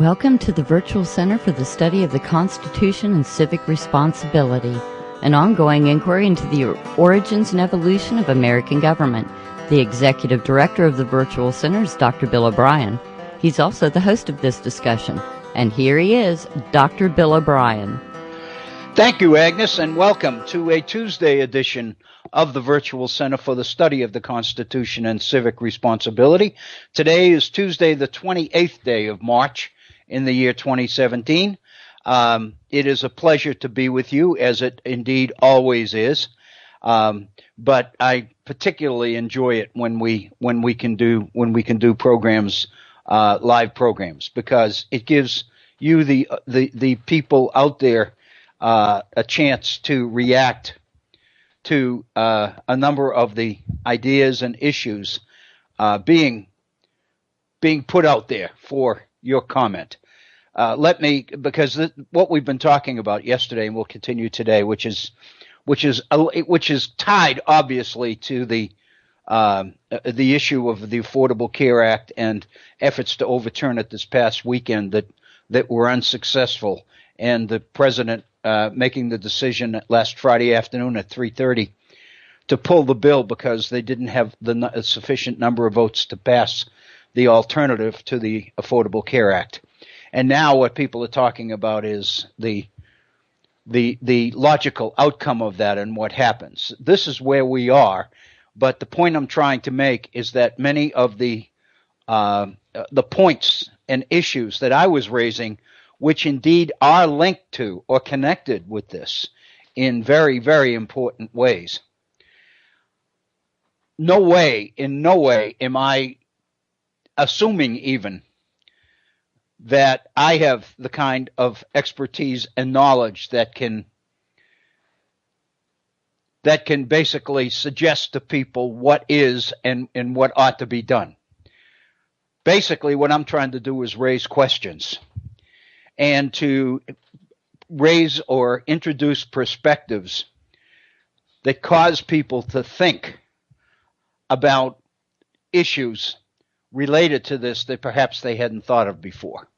Welcome to the Virtual Center for the Study of the Constitution and Civic Responsibility, an ongoing inquiry into the origins and evolution of American government. The Executive Director of the Virtual Center is Dr. Bill O'Brien. He's also the host of this discussion. And here he is, Dr. Bill O'Brien. Thank you, Agnes, and welcome to a Tuesday edition of the Virtual Center for the Study of the Constitution and Civic Responsibility. Today is Tuesday, the 28th day of March in the year 2017. It is a pleasure to be with you, as it indeed always is. But I particularly enjoy it when we can do programs, live programs, because it gives you the people out there a chance to react to a number of the ideas and issues being put out there for your comment. Because what we've been talking about yesterday and we'll continue today, which is tied obviously to the issue of the Affordable Care Act and efforts to overturn it this past weekend that were unsuccessful, and the president making the decision last Friday afternoon at 3:30 to pull the bill because they didn't have the sufficient number of votes to pass the alternative to the Affordable Care Act. And now what people are talking about is the logical outcome of that and what happens. This is where we are, but the point I'm trying to make is that many of the points and issues that I was raising, which indeed are linked to or connected with this in very, very important ways. In no way am I assuming even that I have the kind of expertise and knowledge that can basically suggest to people what is and what ought to be done. Basically, what I'm trying to do is raise questions and to raise or introduce perspectives that cause people to think about issues related to this that perhaps they hadn't thought of before.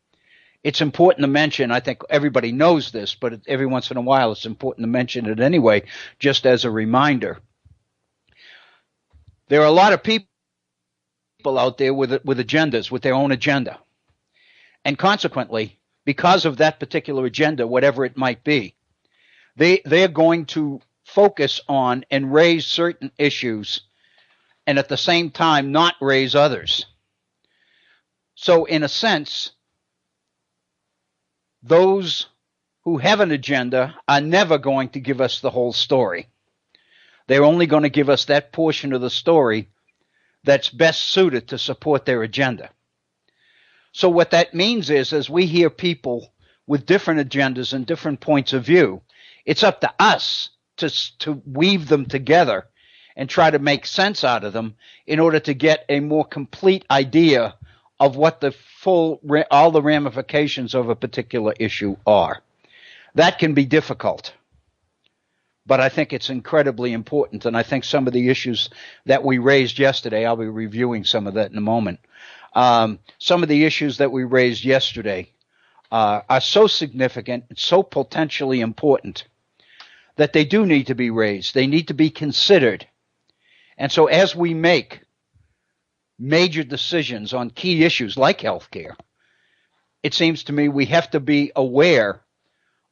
It's important to mention, I think everybody knows this, but every once in a while it's important to mention it anyway, just as a reminder. There are a lot of people out there with agendas, with their own agenda. And consequently, because of that particular agenda, whatever it might be, they're going to focus on and raise certain issues and at the same time not raise others. So in a sense, those who have an agenda are never going to give us the whole story. They're only going to give us that portion of the story that's best suited to support their agenda. So what that means is, as we hear people with different agendas and different points of view, it's up to us to weave them together and try to make sense out of them in order to get a more complete idea of what all the ramifications of a particular issue are. That can be difficult, but I think it's incredibly important, and I think some of the issues that we raised yesterday, I'll be reviewing some of that in a moment. Some of the issues that we raised yesterday are so significant and so potentially important that they do need to be raised. They need to be considered. And so as we make major decisions on key issues like healthcare, it seems to me we have to be aware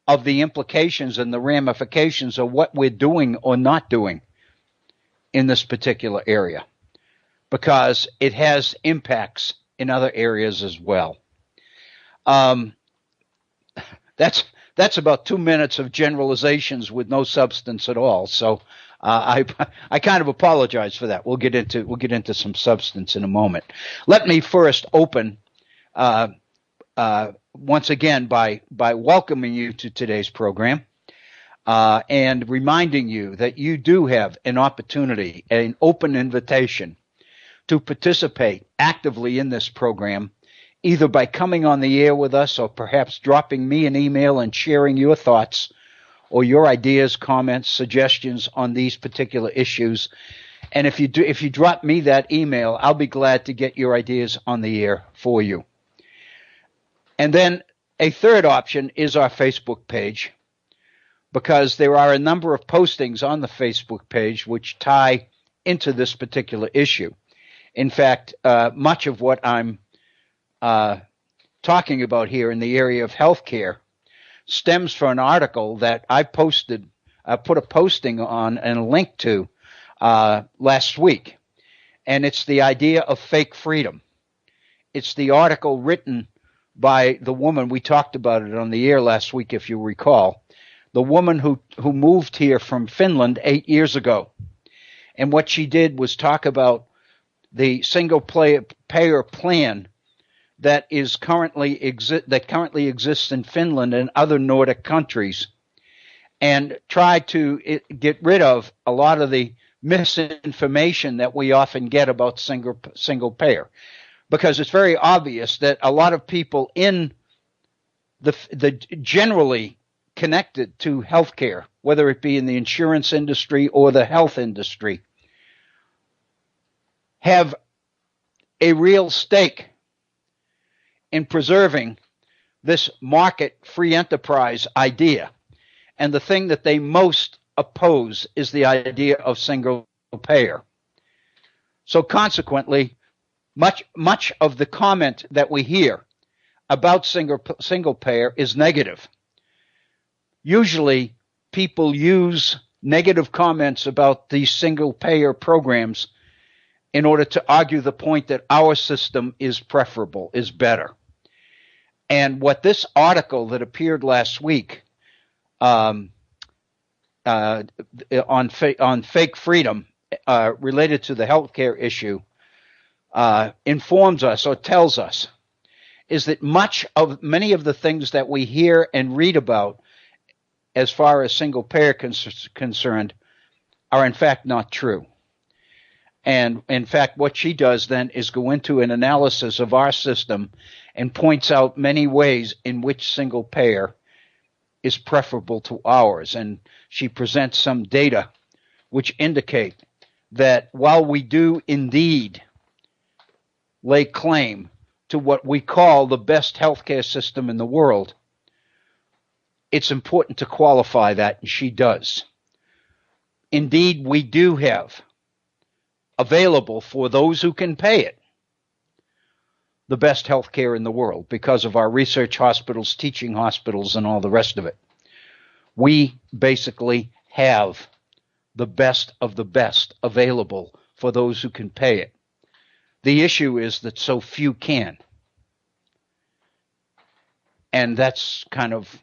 of the implications and the ramifications of what we're doing or not doing in this particular area, because it has impacts in other areas as well. That's about 2 minutes of generalizations with no substance at all. So I kind of apologize for that. We'll get into some substance in a moment. Let me first open once again by welcoming you to today's program and reminding you that you do have an opportunity, an open invitation to participate actively in this program, either by coming on the air with us or perhaps dropping me an email and sharing your thoughts or your ideas, comments, suggestions on these particular issues. And if you drop me that email, I'll be glad to get your ideas on the air for you. And then a third option is our Facebook page, because there are a number of postings on the Facebook page which tie into this particular issue. In fact, much of what I'm talking about here in the area of healthcare stems from an article that I posted, put a posting on and a link to last week. And it's the idea of fake freedom. It's the article written by the woman, we talked about it on the air last week, if you recall, the woman who moved here from Finland 8 years ago. And what she did was talk about the single payer plan that currently exists in Finland and other Nordic countries, and try to get rid of a lot of the misinformation that we often get about single payer, because it's very obvious that a lot of people in the generally connected to healthcare, whether it be in the insurance industry or the health industry, have a real stake in preserving this market free enterprise idea. And the thing that they most oppose is the idea of single payer. So consequently, much of the comment that we hear about single payer is negative. Usually people use negative comments about these single payer programs in order to argue the point that our system is preferable, is better. And what this article that appeared last week on fake freedom related to the healthcare issue informs us or tells us is that many of the things that we hear and read about as far as single payer concerned are in fact not true. And in fact, what she does then is go into an analysis of our system and points out many ways in which single payer is preferable to ours. And she presents some data which indicate that while we do indeed lay claim to what we call the best healthcare system in the world, it's important to qualify that, and she does. Indeed, we do have available for those who can pay it the best healthcare in the world because of our research hospitals, teaching hospitals, and all the rest of it. We basically have the best of the best available for those who can pay it. The issue is that so few can. And that's kind of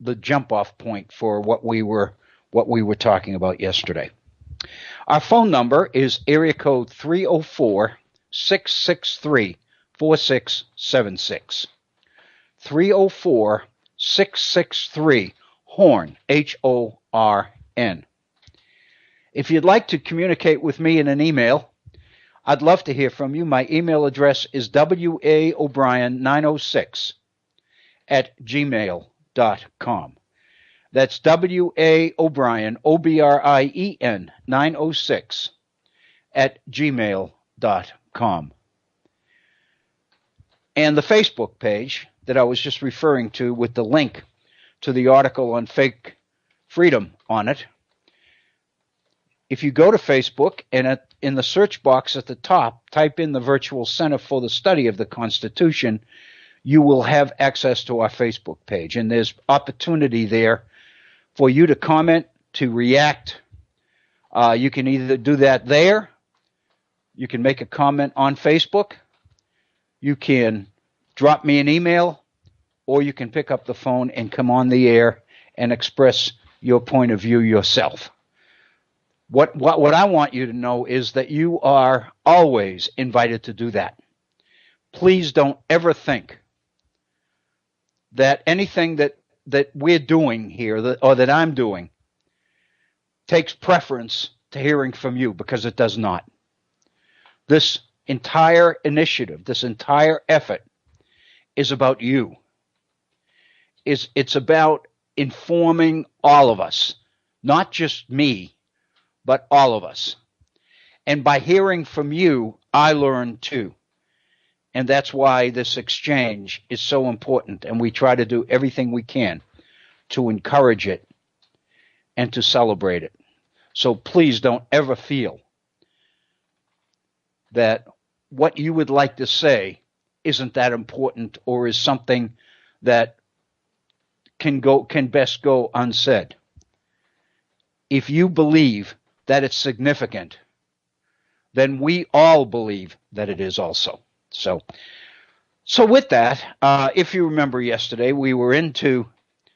the jump-off point for what we were talking about yesterday. Our phone number is area code 304-663-4676. 304-663-HORN, HORN. If you'd like to communicate with me in an email, I'd love to hear from you. My email address is waobrien906@gmail.com. That's WAObrien, OBRIEN 906@gmail.com. And the Facebook page that I was just referring to with the link to the article on fake freedom on it. If you go to Facebook and in the search box at the top, type in the Virtual Center for the Study of the Constitution, you will have access to our Facebook page. And there's opportunity there for you to comment, to react. You can either do that there. You can make a comment on Facebook. You can drop me an email, or you can pick up the phone and come on the air and express your point of view yourself. What I want you to know is that you are always invited to do that. Please don't ever think that anything that we're doing here or that I'm doing takes preference to hearing from you, because it does not. This entire initiative, this entire effort is about you. It's about informing all of us, not just me, but all of us. And by hearing from you, I learn too. And that's why this exchange is so important. And we try to do everything we can to encourage it and to celebrate it. So please don't ever feel that what you would like to say isn't that important or is something that can best go unsaid. If you believe that it's significant, then we all believe that it is also. So with that, if you remember yesterday, we were into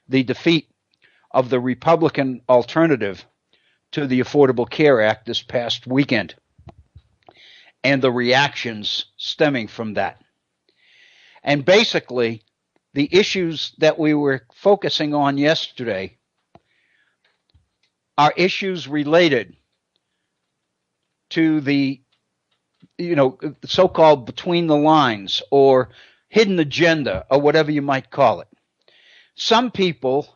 the defeat of the Republican alternative to the Affordable Care Act this past weekend and the reactions stemming from that. And basically, the issues that we were focusing on yesterday are issues related to the so-called between the lines or hidden agenda or whatever you might call it. Some people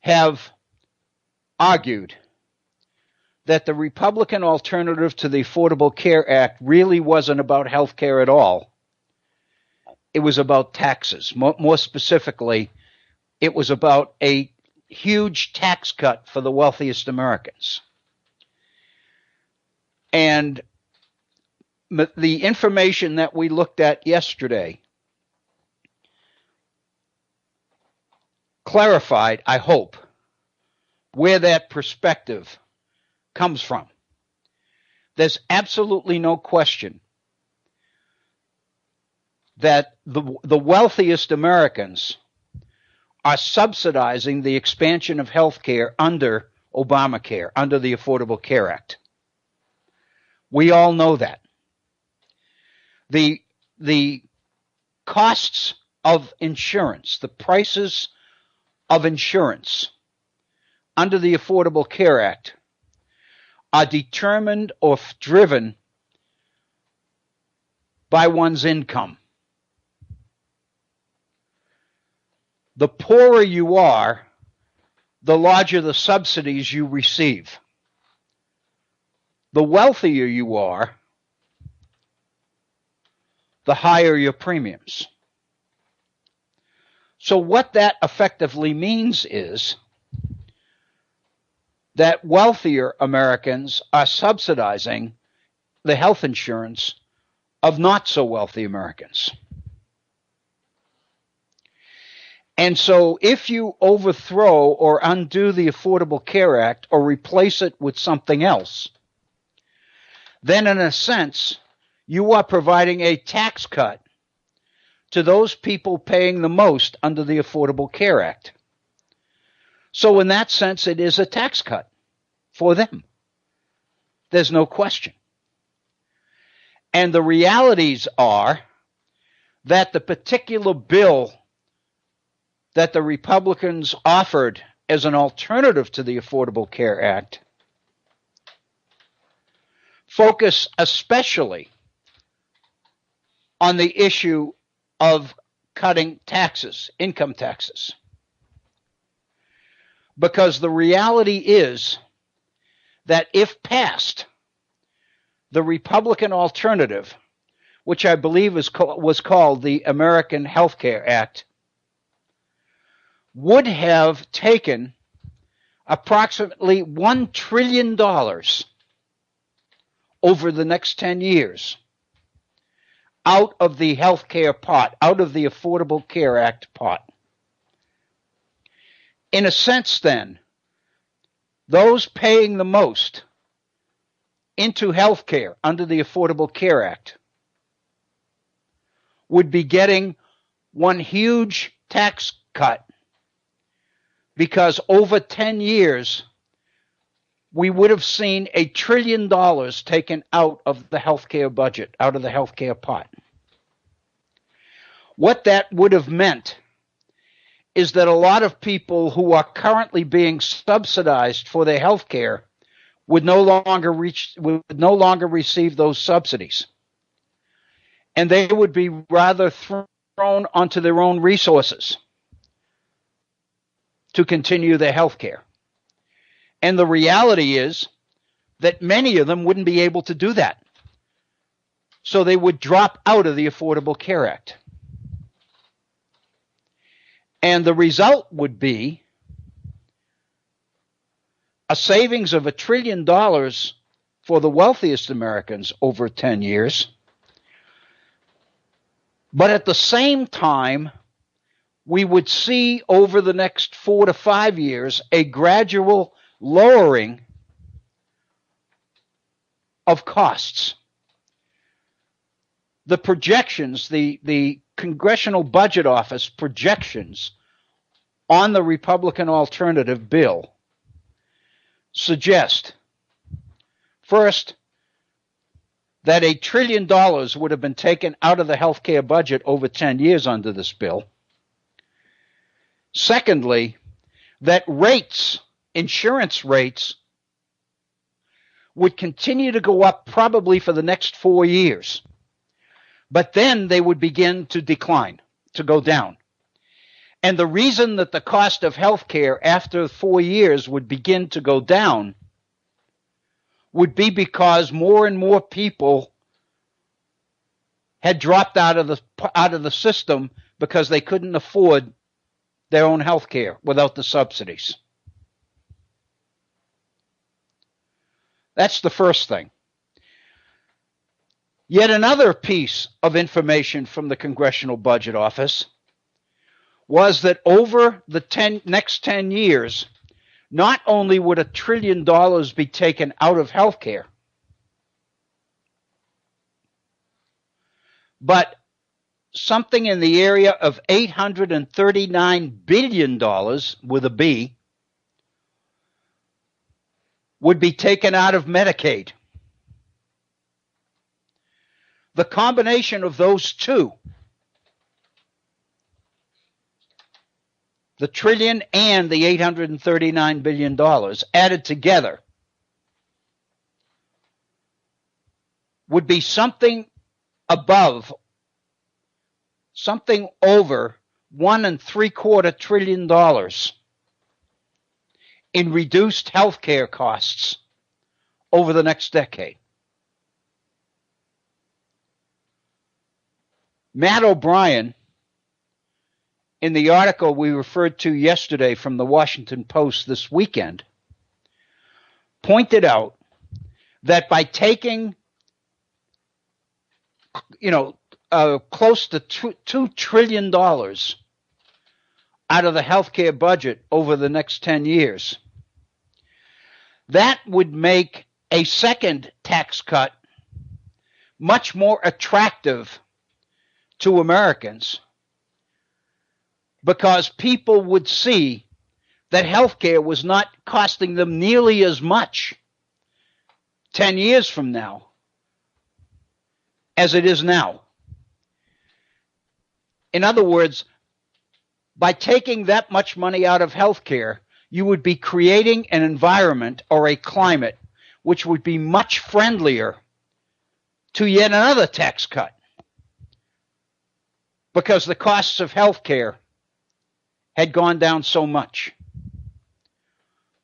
have argued that the Republican alternative to the Affordable Care Act really wasn't about health care at all. It was about taxes. More specifically, it was about a huge tax cut for the wealthiest Americans. And the information that we looked at yesterday clarified, I hope, where that perspective comes from. There's absolutely no question that the wealthiest Americans are subsidizing the expansion of health care under Obamacare, under the Affordable Care Act. We all know that. The costs of insurance, the prices of insurance under the Affordable Care Act are determined or driven by one's income. The poorer you are, the larger the subsidies you receive. The wealthier you are, the higher your premiums. So what that effectively means is that wealthier Americans are subsidizing the health insurance of not so wealthy Americans. And so if you overthrow or undo the Affordable Care Act or replace it with something else, then in a sense, you are providing a tax cut to those people paying the most under the Affordable Care Act. So in that sense, it is a tax cut for them. There's no question. And the realities are that the particular bill that the Republicans offered as an alternative to the Affordable Care Act focus especially on the issue of cutting taxes, income taxes. Because the reality is that if passed, the Republican alternative, which I believe was called the American Health Care Act, would have taken approximately $1 trillion over the next 10 years out of the health care pot, out of the Affordable Care Act pot. In a sense, then, those paying the most into health care under the Affordable Care Act would be getting one huge tax cut, because over 10 years, we would have seen $1 trillion taken out of the healthcare budget, out of the healthcare pot. What that would have meant is that a lot of people who are currently being subsidized for their health care would no longer receive those subsidies. And they would be rather thrown onto their own resources to continue their health care. And the reality is that many of them wouldn't be able to do that. So they would drop out of the Affordable Care Act. And the result would be a savings of $1 trillion for the wealthiest Americans over 10 years. But at the same time, we would see over the next 4 to 5 years a gradual lowering of costs. The projections, the Congressional Budget Office projections on the Republican alternative bill suggest, first, that $1 trillion would have been taken out of the health care budget over 10 years under this bill. Secondly, that rates, insurance rates, would continue to go up probably for the next 4 years. But then they would begin to decline, to go down. And the reason that the cost of health care after 4 years would begin to go down would be because more and more people had dropped out of the system because they couldn't afford their own health care without the subsidies. That's the first thing. Yet another piece of information from the Congressional Budget Office was that over the next 10 years, not only would $1 trillion be taken out of healthcare, but something in the area of $839 billion, with a B, would be taken out of Medicaid. The combination of those two, the trillion and the $839 billion added together, would be something over $1.75 trillion in reduced health care costs over the next decade. Matt O'Brien, in the article we referred to yesterday from the Washington Post this weekend, pointed out that by taking, close to $2 trillion out of the healthcare budget over the next 10 years, that would make a second tax cut much more attractive to Americans, because people would see that healthcare was not costing them nearly as much 10 years from now as it is now. In other words, by taking that much money out of healthcare, you would be creating an environment or a climate which would be much friendlier to yet another tax cut, because the costs of healthcare had gone down so much.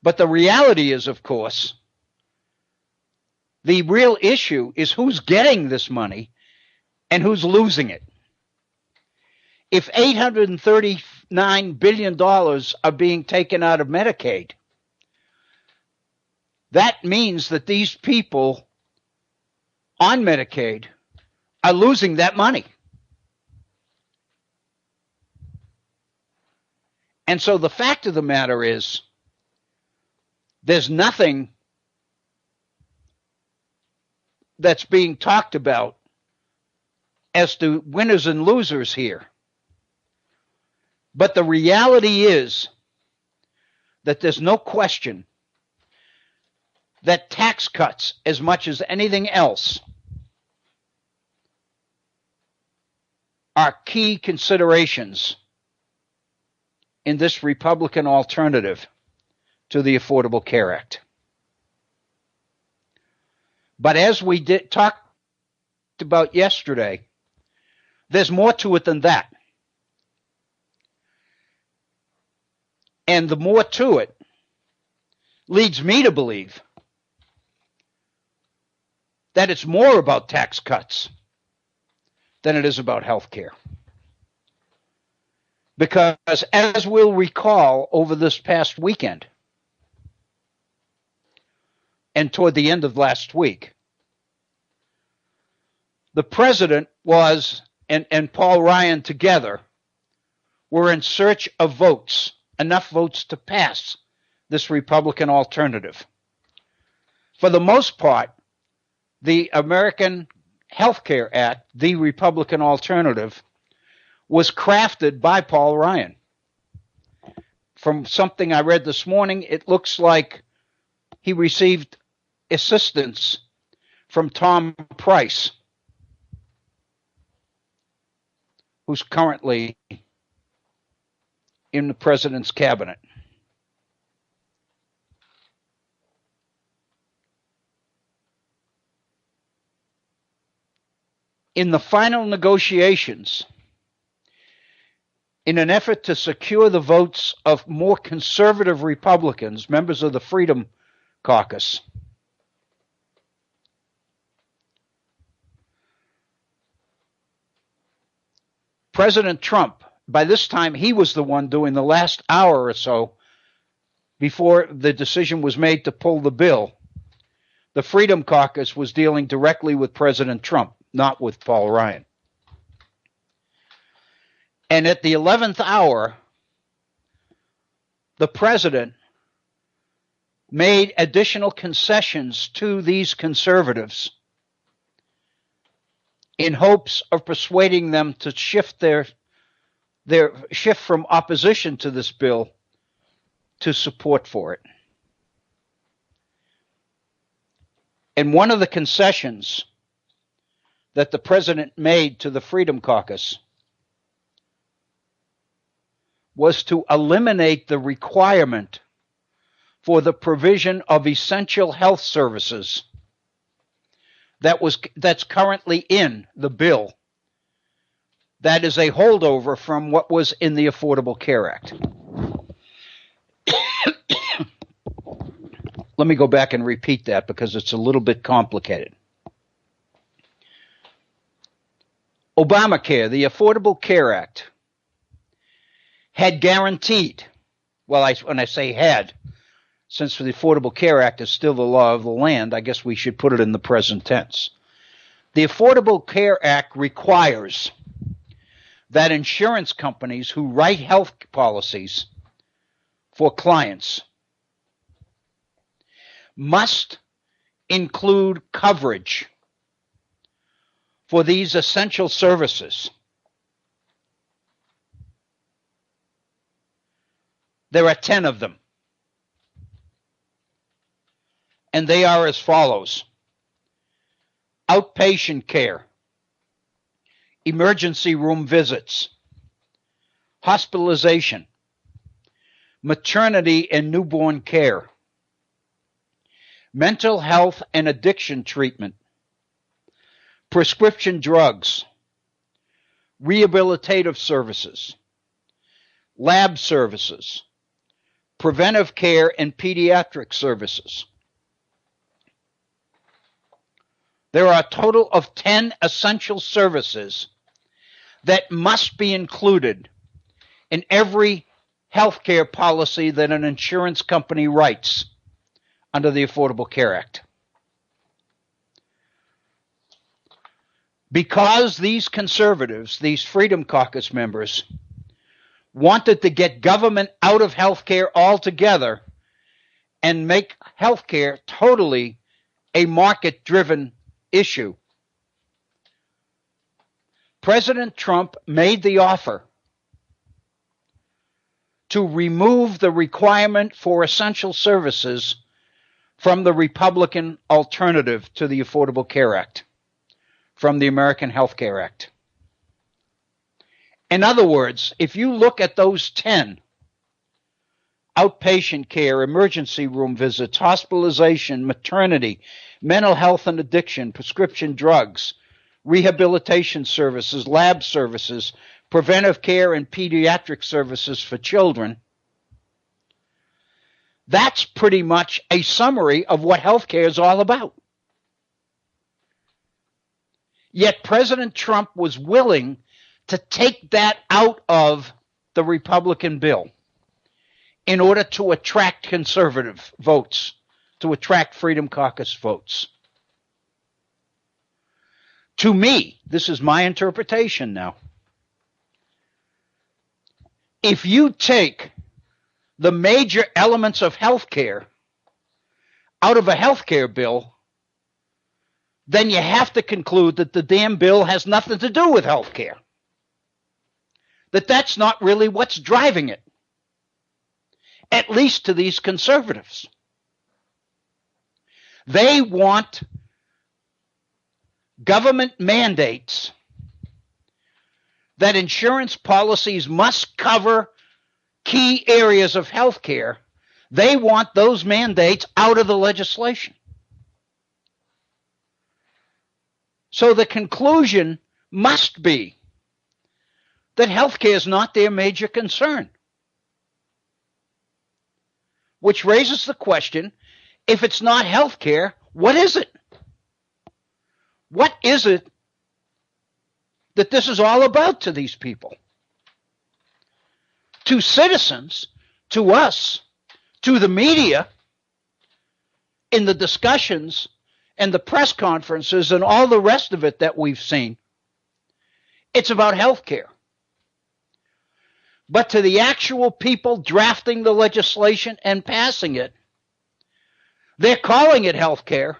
But the reality is, of course, the real issue is who's getting this money and who's losing it. If $839 billion are being taken out of Medicaid, that means that these people on Medicaid are losing that money. And so the fact of the matter is, there's nothing that's being talked about as to winners and losers here. But the reality is that there's no question that tax cuts, as much as anything else, are key considerations in this Republican alternative to the Affordable Care Act. But as we talked about yesterday, there's more to it than that. And the more to it leads me to believe that it's more about tax cuts than it is about health care. Because as we'll recall over this past weekend and toward the end of last week, the president was, and Paul Ryan together, were in search of votes, enough votes to pass this Republican alternative. For the most part, the American Health Care Act, the Republican alternative, was crafted by Paul Ryan. From something I read this morning, it looks like he received assistance from Tom Price, who's currently in the president's cabinet. In the final negotiations, in an effort to secure the votes of more conservative Republicans, members of the Freedom Caucus, President Trump, by this time he was the one doing the last hour or so before the decision was made to pull the bill. The Freedom Caucus was dealing directly with President Trump, not with Paul Ryan. And at the 11th hour, the president made additional concessions to these conservatives in hopes of persuading them to shift their shift from opposition to this bill to support for it. And one of the concessions that the president made to the Freedom Caucus was to eliminate the requirement for the provision of essential health services that's currently in the bill. That is a holdover from what was in the Affordable Care Act. Let me go back and repeat that because it's a little bit complicated. Obamacare, the Affordable Care Act, had guaranteed, well, when I say had, since the Affordable Care Act is still the law of the land, I guess we should put it in the present tense. The Affordable Care Act requires that insurance companies who write health policies for clients must include coverage for these essential services. There are 10 of them. And they are as follows: outpatient care, emergency room visits, hospitalization, maternity and newborn care, mental health and addiction treatment, prescription drugs, rehabilitative services, lab services, preventive care and pediatric services. There are a total of 10 essential services that must be included in every healthcare policy that an insurance company writes under the Affordable Care Act. Because these conservatives, these Freedom Caucus members, wanted to get government out of healthcare altogether and make healthcare totally a market-driven issue, President Trump made the offer to remove the requirement for essential services from the Republican alternative to the Affordable Care Act, from the American Health Care Act. In other words, if you look at those 10, outpatient care, emergency room visits, hospitalization, maternity, mental health and addiction, prescription drugs, rehabilitation services, lab services, preventive care, and pediatric services for children, that's pretty much a summary of what healthcare is all about. Yet President Trump was willing to take that out of the Republican bill in order to attract conservative votes, to attract Freedom Caucus votes. To me, this is my interpretation now. If you take the major elements of health care out of a health care bill, then you have to conclude that the damn bill has nothing to do with health care. That's not really what's driving it, at least to these conservatives. They want government mandates that insurance policies must cover key areas of health care. They want those mandates out of the legislation. So the conclusion must be that health care is not their major concern. Which raises the question, if it's not health care, what is it? What is it that this is all about to these people? To citizens, to us, to the media, in the discussions and the press conferences and all the rest of it that we've seen, it's about health care. But to the actual people drafting the legislation and passing it, they're calling it health care.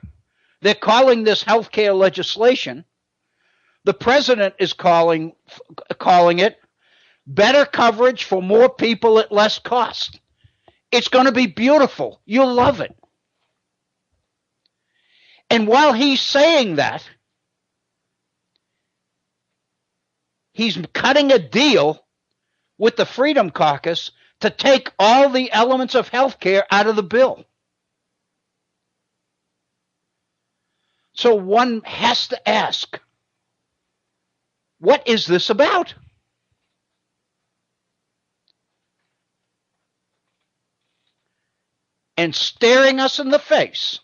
They're calling this health care legislation. The president is calling it better coverage for more people at less cost. It's going to be beautiful. You'll love it. And while he's saying that, he's cutting a deal with the Freedom Caucus to take all the elements of health care out of the bill. So one has to ask, what is this about? And staring us in the face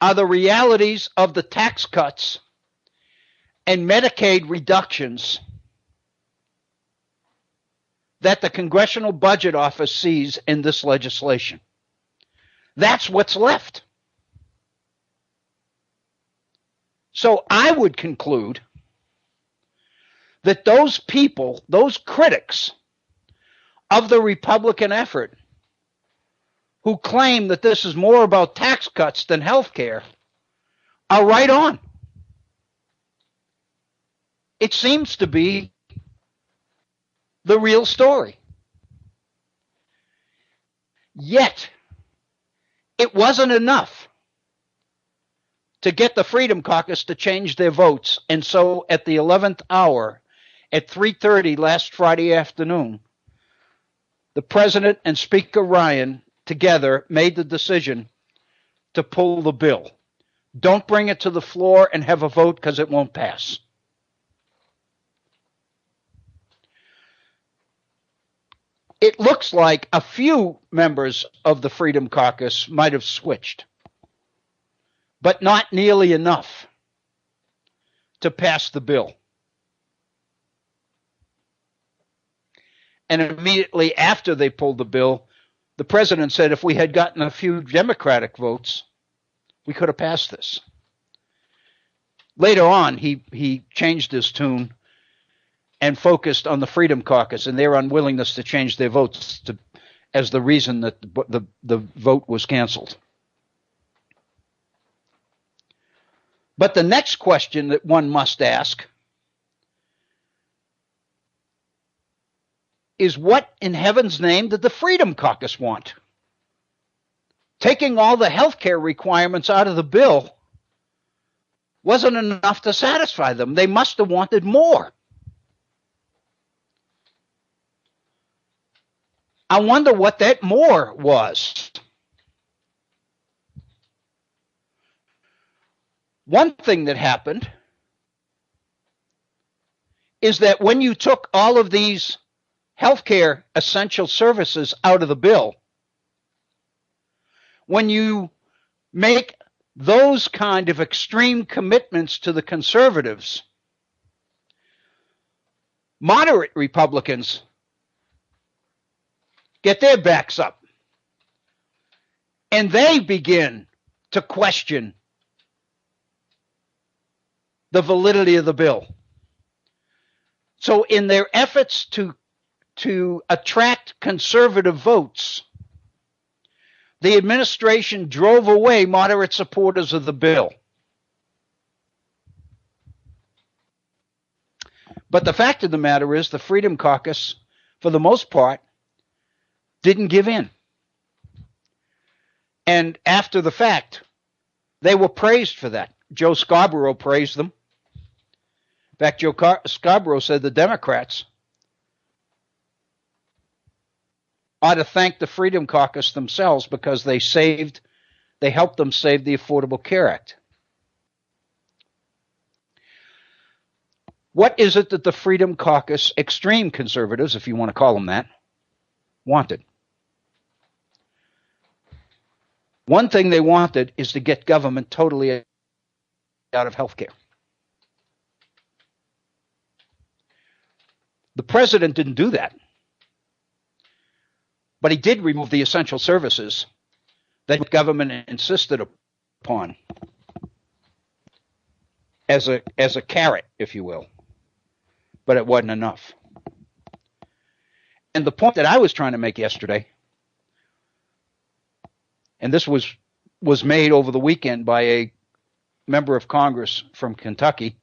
are the realities of the tax cuts and Medicaid reductions that the Congressional Budget Office sees in this legislation. That's what's left. So I would conclude that those people, those critics of the Republican effort who claim that this is more about tax cuts than health care are right on. It seems to be the real story. Yet, it wasn't enough to get the Freedom Caucus to change their votes. And so at the 11th hour, at 3:30 last Friday afternoon, the President and Speaker Ryan together made the decision to pull the bill. Don't bring it to the floor and have a vote because it won't pass. It looks like a few members of the Freedom Caucus might have switched, but not nearly enough to pass the bill. And immediately after they pulled the bill, the president said if we had gotten a few Democratic votes, we could have passed this. Later on, he changed his tune and focused on the Freedom Caucus and their unwillingness to change their votes as the reason that the vote was canceled. But the next question that one must ask is, what in heaven's name did the Freedom Caucus want? Taking all the health care requirements out of the bill wasn't enough to satisfy them. They must have wanted more. I wonder what that more was. One thing that happened is that when you took all of these healthcare essential services out of the bill, when you make those kind of extreme commitments to the conservatives, moderate Republicans get their backs up and they begin to question the validity of the bill. So in their efforts to attract conservative votes, the administration drove away moderate supporters of the bill. But the fact of the matter is the Freedom Caucus, for the most part, didn't give in. And after the fact, they were praised for that. Joe Scarborough praised them. In fact, Joe Scarborough said the Democrats ought to thank the Freedom Caucus themselves because they helped them save the Affordable Care Act. What is it that the Freedom Caucus, extreme conservatives, if you want to call them that, wanted? One thing they wanted is to get government totally out of health care. The president didn't do that. But he did remove the essential services that government insisted upon as a carrot, if you will. But it wasn't enough. And the point that I was trying to make yesterday, and this was made over the weekend by a member of Congress from Kentucky,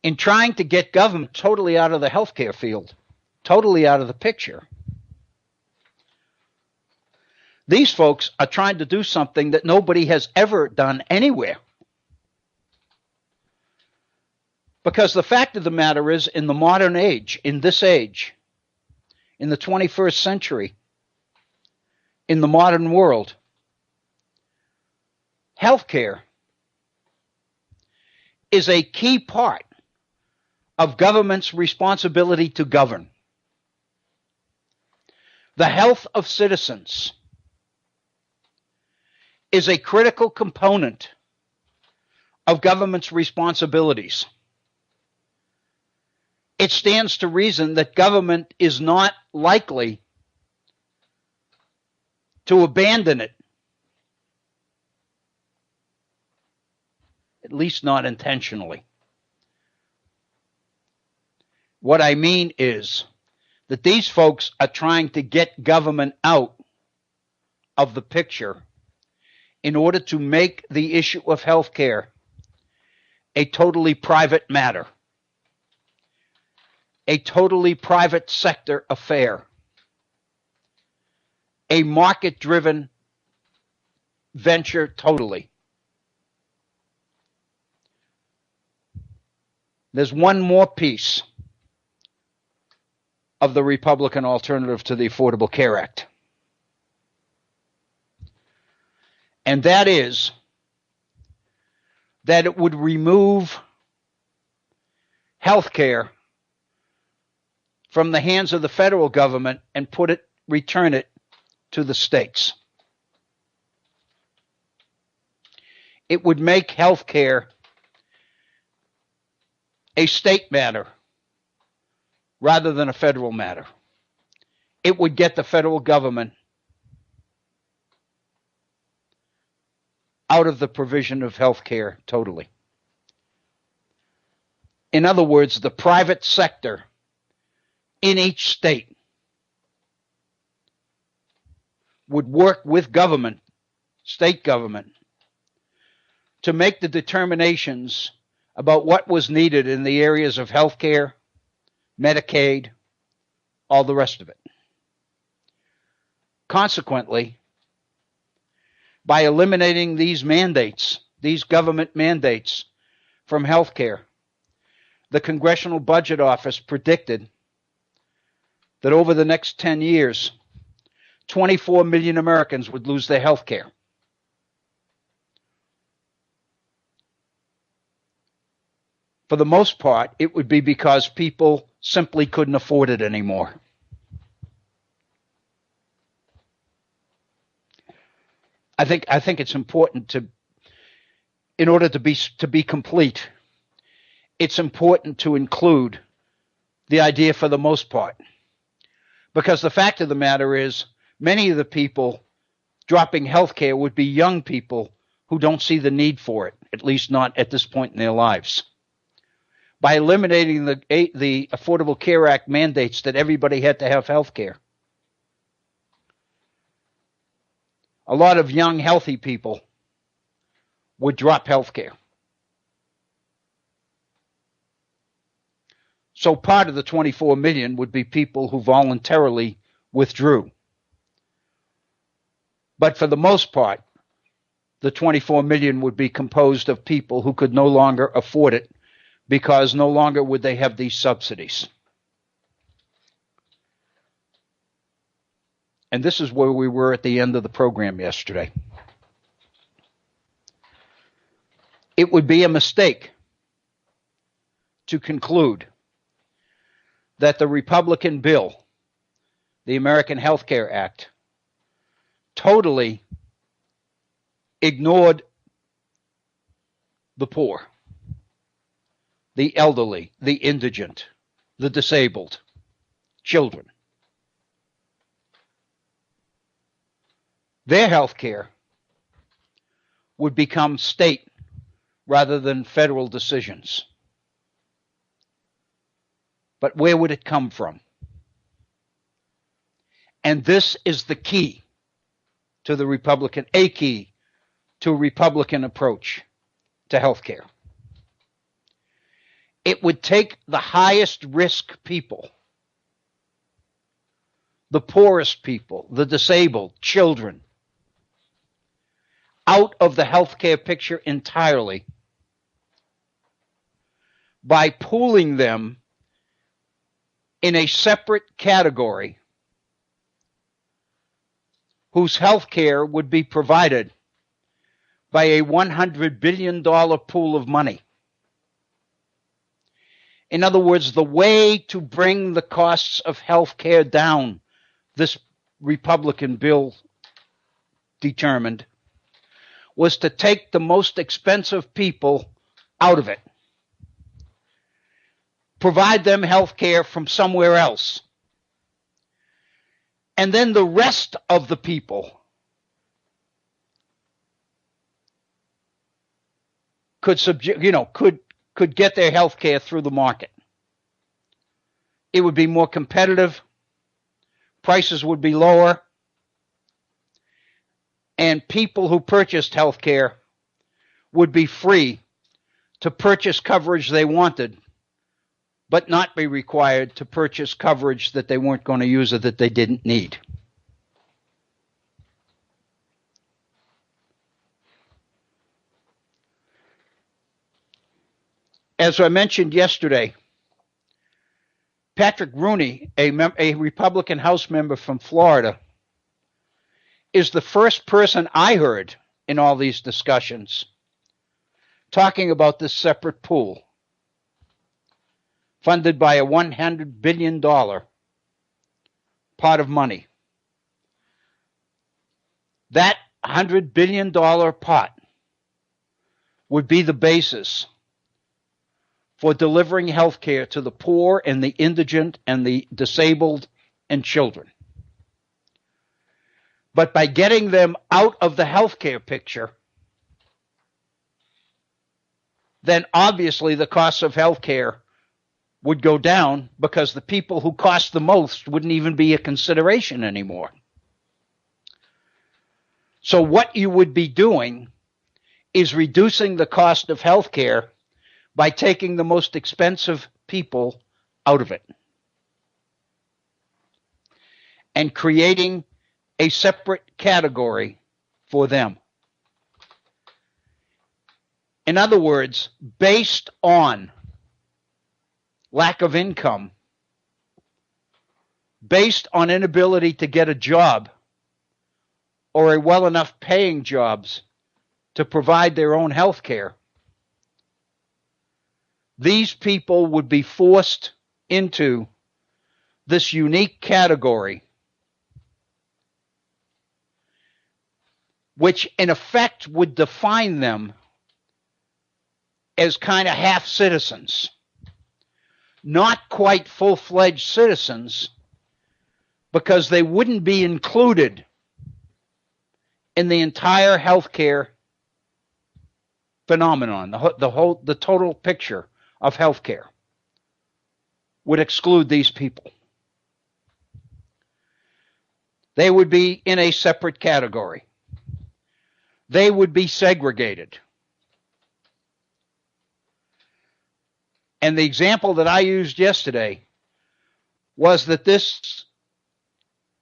in trying to get government totally out of the healthcare field, totally out of the picture, these folks are trying to do something that nobody has ever done anywhere. Because the fact of the matter is, in the modern age, in this age, in the 21st century, in the modern world, healthcare is a key part of government's responsibility to govern. The health of citizens is a critical component of government's responsibilities. It stands to reason that government is not likely to abandon it, at least not intentionally. What I mean is that these folks are trying to get government out of the picture in order to make the issue of health care a totally private matter, a totally private sector affair, a market-driven venture totally. There's one more piece of the Republican alternative to the Affordable Care Act. And that is that it would remove health care from the hands of the federal government and return it to the states. It would make health care a state matter rather than a federal matter. It would get the federal government out of the provision of health care totally. In other words, the private sector in each state would work with government, state government, to make the determinations about what was needed in the areas of health care, Medicaid, all the rest of it. Consequently, by eliminating these mandates, these government mandates from health care, the Congressional Budget Office predicted that over the next 10 years, 24 million Americans would lose their health care. For the most part, it would be because people simply couldn't afford it anymore. I think it's important to, in order to be complete, it's important to include the idea for the most part. Because the fact of the matter is, many of the people dropping health care would be young people who don't see the need for it, at least not at this point in their lives. By eliminating the Affordable Care Act mandates that everybody had to have health care, a lot of young, healthy people would drop health care. So part of the 24 million would be people who voluntarily withdrew. But for the most part, the 24 million would be composed of people who could no longer afford it because no longer would they have these subsidies. And this is where we were at the end of the program yesterday. It would be a mistake to conclude that the Republican bill, the American Health Care Act, totally ignored the poor, the elderly, the indigent, the disabled, children. Their health care would become state rather than federal decisions. But where would it come from? And this is the key to the Republican, a key to a Republican approach to health care. It would take the highest risk people, the poorest people, the disabled, children, out of the healthcare picture entirely by pooling them in a separate category whose health care would be provided by a $100 billion pool of money. In other words, the way to bring the costs of health care down, this Republican bill determined, was to take the most expensive people out of it. Provide them health care from somewhere else. And then the rest of the people could get their health care through the market. It would be more competitive, prices would be lower, and people who purchased health care would be free to purchase coverage they wanted, but not be required to purchase coverage that they weren't going to use or that they didn't need. As I mentioned yesterday, Patrick Rooney, a Republican House member from Florida, is the first person I heard in all these discussions talking about this separate pool funded by a $100 billion pot of money. That $100 billion pot would be the basis for delivering health care to the poor and the indigent and the disabled and children. But by getting them out of the health care picture, then obviously the cost of health care would go down because the people who cost the most wouldn't even be a consideration anymore. So what you would be doing is reducing the cost of health care by taking the most expensive people out of it and creating a separate category for them. In other words, based on lack of income, based on inability to get a job or a well enough paying jobs to provide their own health care, these people would be forced into this unique category which in effect would define them as kind of half citizens, not quite full-fledged citizens, because they wouldn't be included in the entire healthcare phenomenon. The total picture of healthcare would exclude these people. They would be in a separate category. They would be segregated. And the example that I used yesterday was that this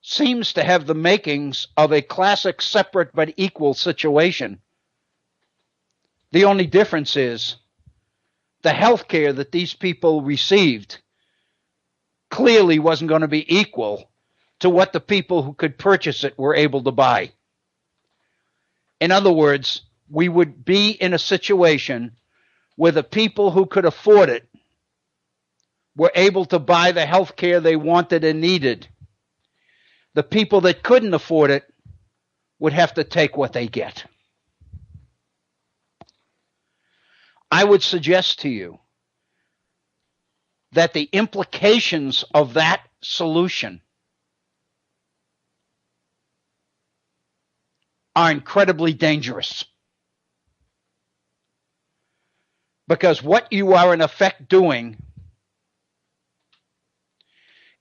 seems to have the makings of a classic separate but equal situation. The only difference is the health care that these people received clearly wasn't going to be equal to what the people who could purchase it were able to buy. In other words, we would be in a situation where the people who could afford it were able to buy the health care they wanted and needed. The people that couldn't afford it would have to take what they get. I would suggest to you that the implications of that solution are incredibly dangerous. Because what you are in effect doing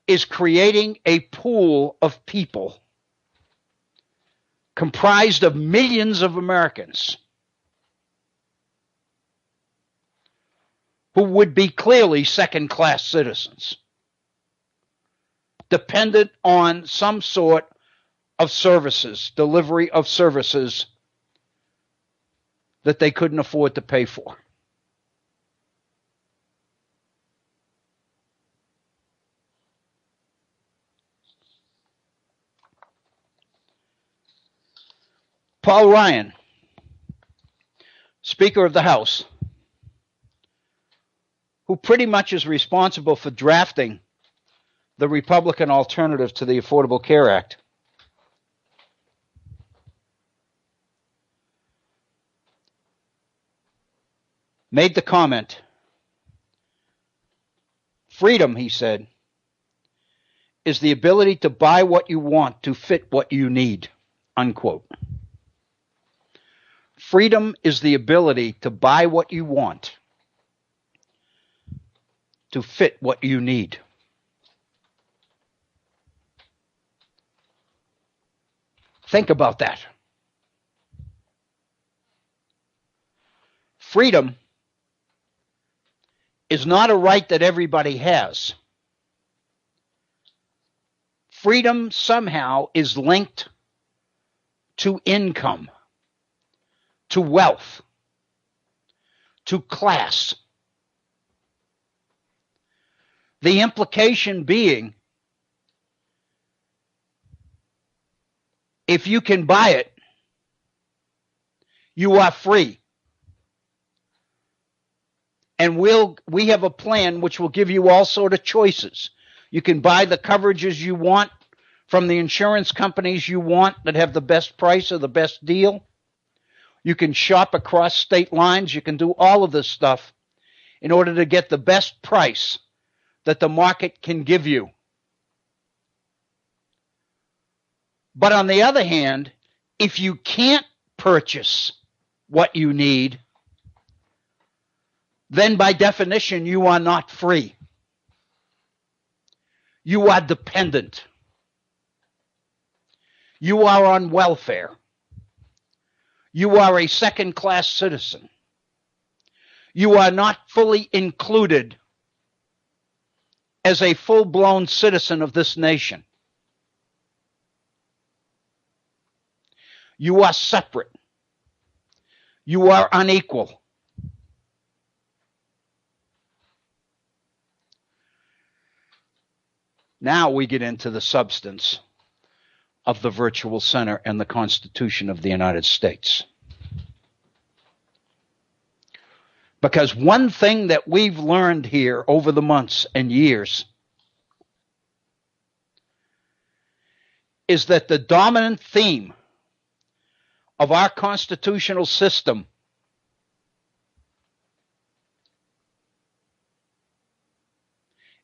is creating a pool of people comprised of millions of Americans who would be clearly second-class citizens, dependent on some sort of services, delivery of services that they couldn't afford to pay for. Paul Ryan, Speaker of the House, who pretty much is responsible for drafting the Republican alternative to the Affordable Care Act, made the comment, freedom, he said, is the ability to buy what you want to fit what you need, unquote. Freedom is the ability to buy what you want to fit what you need. Think about that. Freedom is not a right that everybody has. Freedom somehow is linked to income, to wealth, to class. The implication being, if you can buy it, you are free. And we have a plan which will give you all sort of choices. You can buy the coverages you want from the insurance companies you want that have the best price or the best deal. You can shop across state lines. You can do all of this stuff in order to get the best price that the market can give you. But on the other hand, if you can't purchase what you need, then by definition, you are not free. You are dependent. You are on welfare. You are a second-class citizen. You are not fully included as a full-blown citizen of this nation. You are separate. You are unequal. Now we get into the substance of the virtual center and the Constitution of the United States. Because one thing that we've learned here over the months and years is that the dominant theme of our constitutional system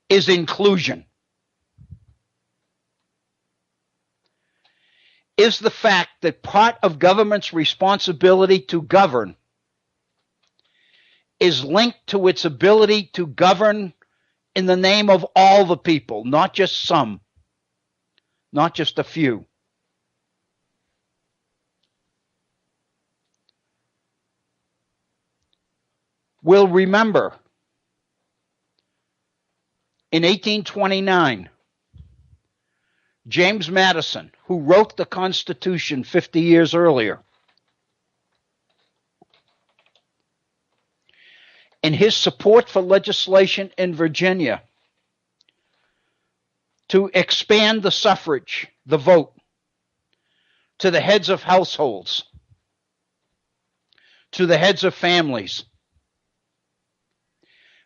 is inclusion. Is the fact that part of government's responsibility to govern is linked to its ability to govern in the name of all the people, not just some, not just a few. We'll remember in 1829, James Madison, who wrote the Constitution 50 years earlier, in his support for legislation in Virginia to expand the suffrage, the vote, to the heads of households, to the heads of families,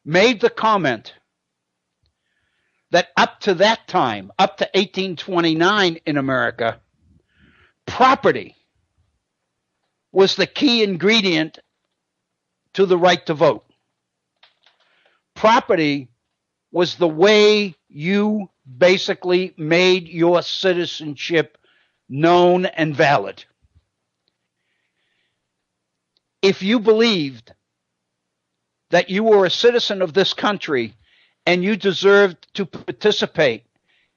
made the comment that up to that time, up to 1829 in America, property was the key ingredient to the right to vote. Property was the way you basically made your citizenship known and valid. If you believed that you were a citizen of this country and you deserved to participate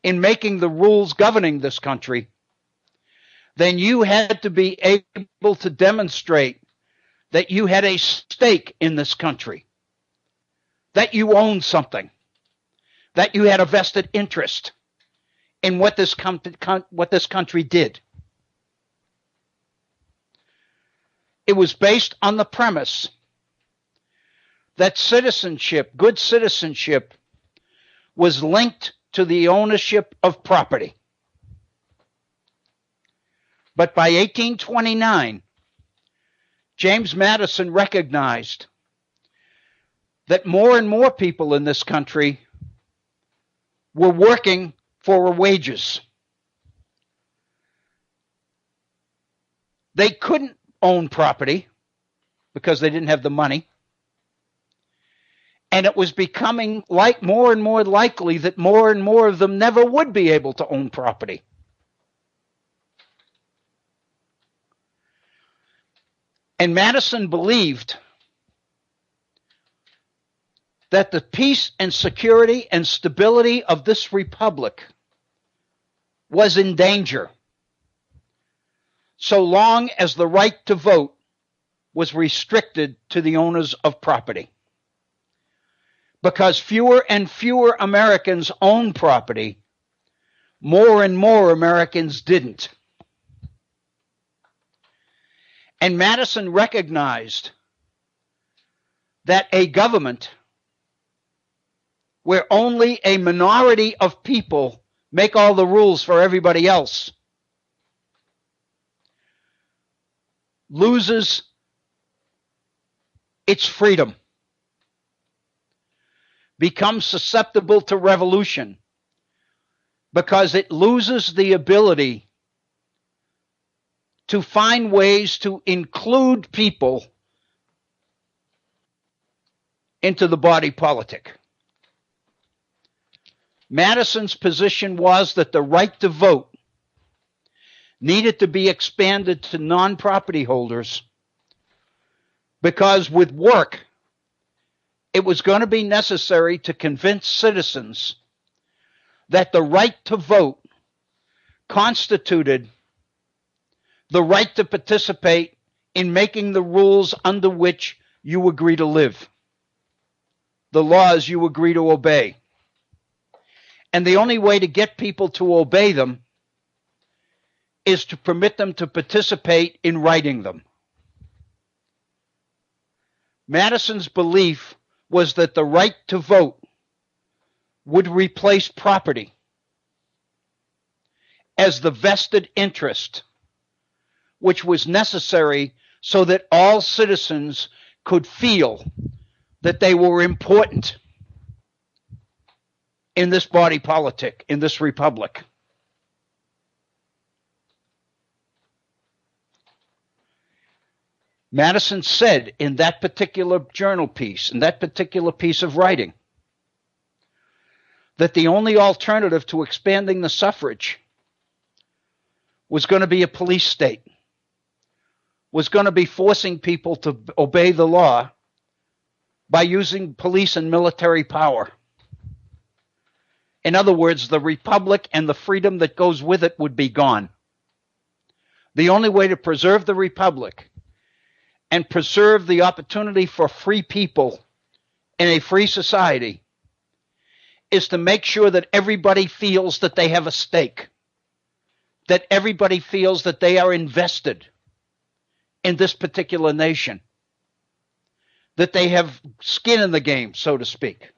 in making the rules governing this country, then you had to be able to demonstrate that you had a stake in this country, that you owned something, that you had a vested interest in what this country did. It was based on the premise that citizenship, good citizenship, was linked to the ownership of property. But by 1829, James Madison recognized that more and more people in this country were working for wages. They couldn't own property because they didn't have the money. And it was becoming more and more likely that more and more of them never would be able to own property. And Madison believed that the peace and security and stability of this republic was in danger so long as the right to vote was restricted to the owners of property. Because fewer and fewer Americans own property, more and more Americans didn't. And Madison recognized that a government where only a minority of people make all the rules for everybody else loses its freedom, becomes susceptible to revolution, because it loses the ability to find ways to include people into the body politic. Madison's position was that the right to vote needed to be expanded to non-property holders because with work, it was going to be necessary to convince citizens that the right to vote constituted the right to participate in making the rules under which you agree to live, the laws you agree to obey. And the only way to get people to obey them is to permit them to participate in writing them. Madison's belief was that the right to vote would replace property as the vested interest which was necessary so that all citizens could feel that they were important in this body politic, in this republic. Madison said in that particular journal piece, in that particular piece of writing, that the only alternative to expanding the suffrage was going to be a police state, was going to be forcing people to obey the law by using police and military power. In other words, the republic and the freedom that goes with it would be gone. The only way to preserve the republic and preserve the opportunity for free people in a free society is to make sure that everybody feels that they have a stake, that everybody feels that they are invested in this particular nation, that they have skin in the game, so to speak.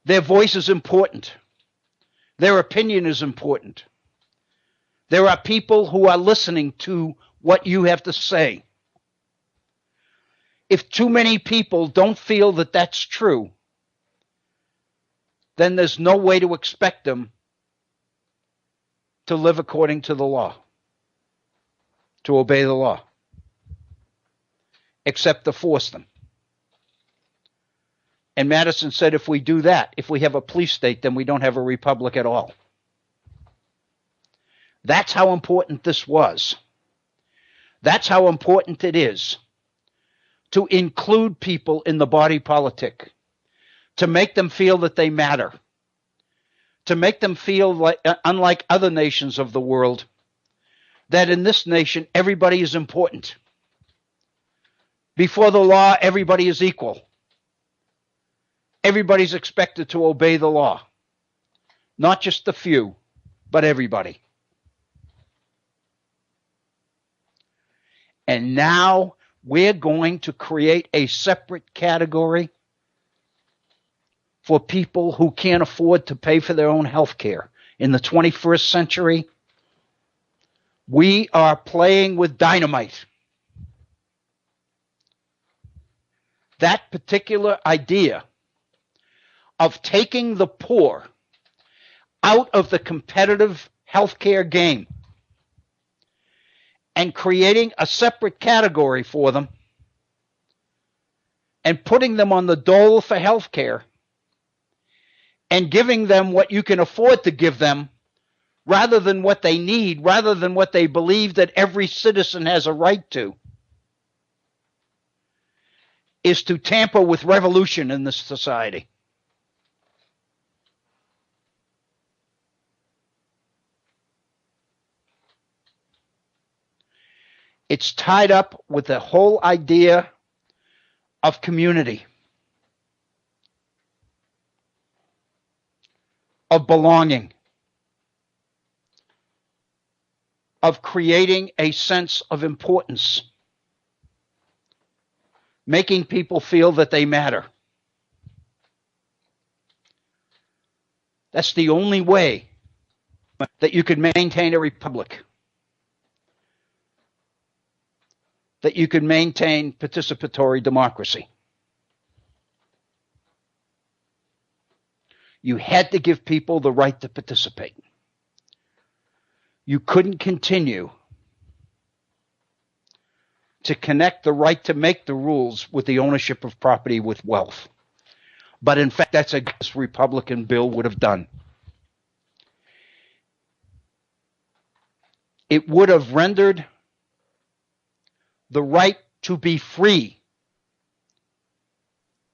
Their voice is important. Their opinion is important. There are people who are listening to what you have to say. If too many people don't feel that that's true, then there's no way to expect them to live according to the law, to obey the law, except to force them. And Madison said if we do that, if we have a police state, then we don't have a republic at all. That's how important this was. That's how important it is to include people in the body politic, to make them feel that they matter, to make them feel like, unlike other nations of the world, that in this nation everybody is important. Before the law, everybody is equal. Everybody's expected to obey the law. Not just the few, but everybody. And now we're going to create a separate category for people who can't afford to pay for their own health care. In the 21st century, we are playing with dynamite. That particular idea of taking the poor out of the competitive healthcare game and creating a separate category for them and putting them on the dole for healthcare and giving them what you can afford to give them rather than what they need, rather than what they believe that every citizen has a right to, is to tamper with revolution in this society. It's tied up with the whole idea of community, of belonging, of creating a sense of importance, making people feel that they matter. That's the only way that you can maintain a republic, that you can maintain participatory democracy. You had to give people the right to participate. You couldn't continue to connect the right to make the rules with the ownership of property with wealth. But in fact, that's what this Republican bill would have done. It would have rendered the right to be free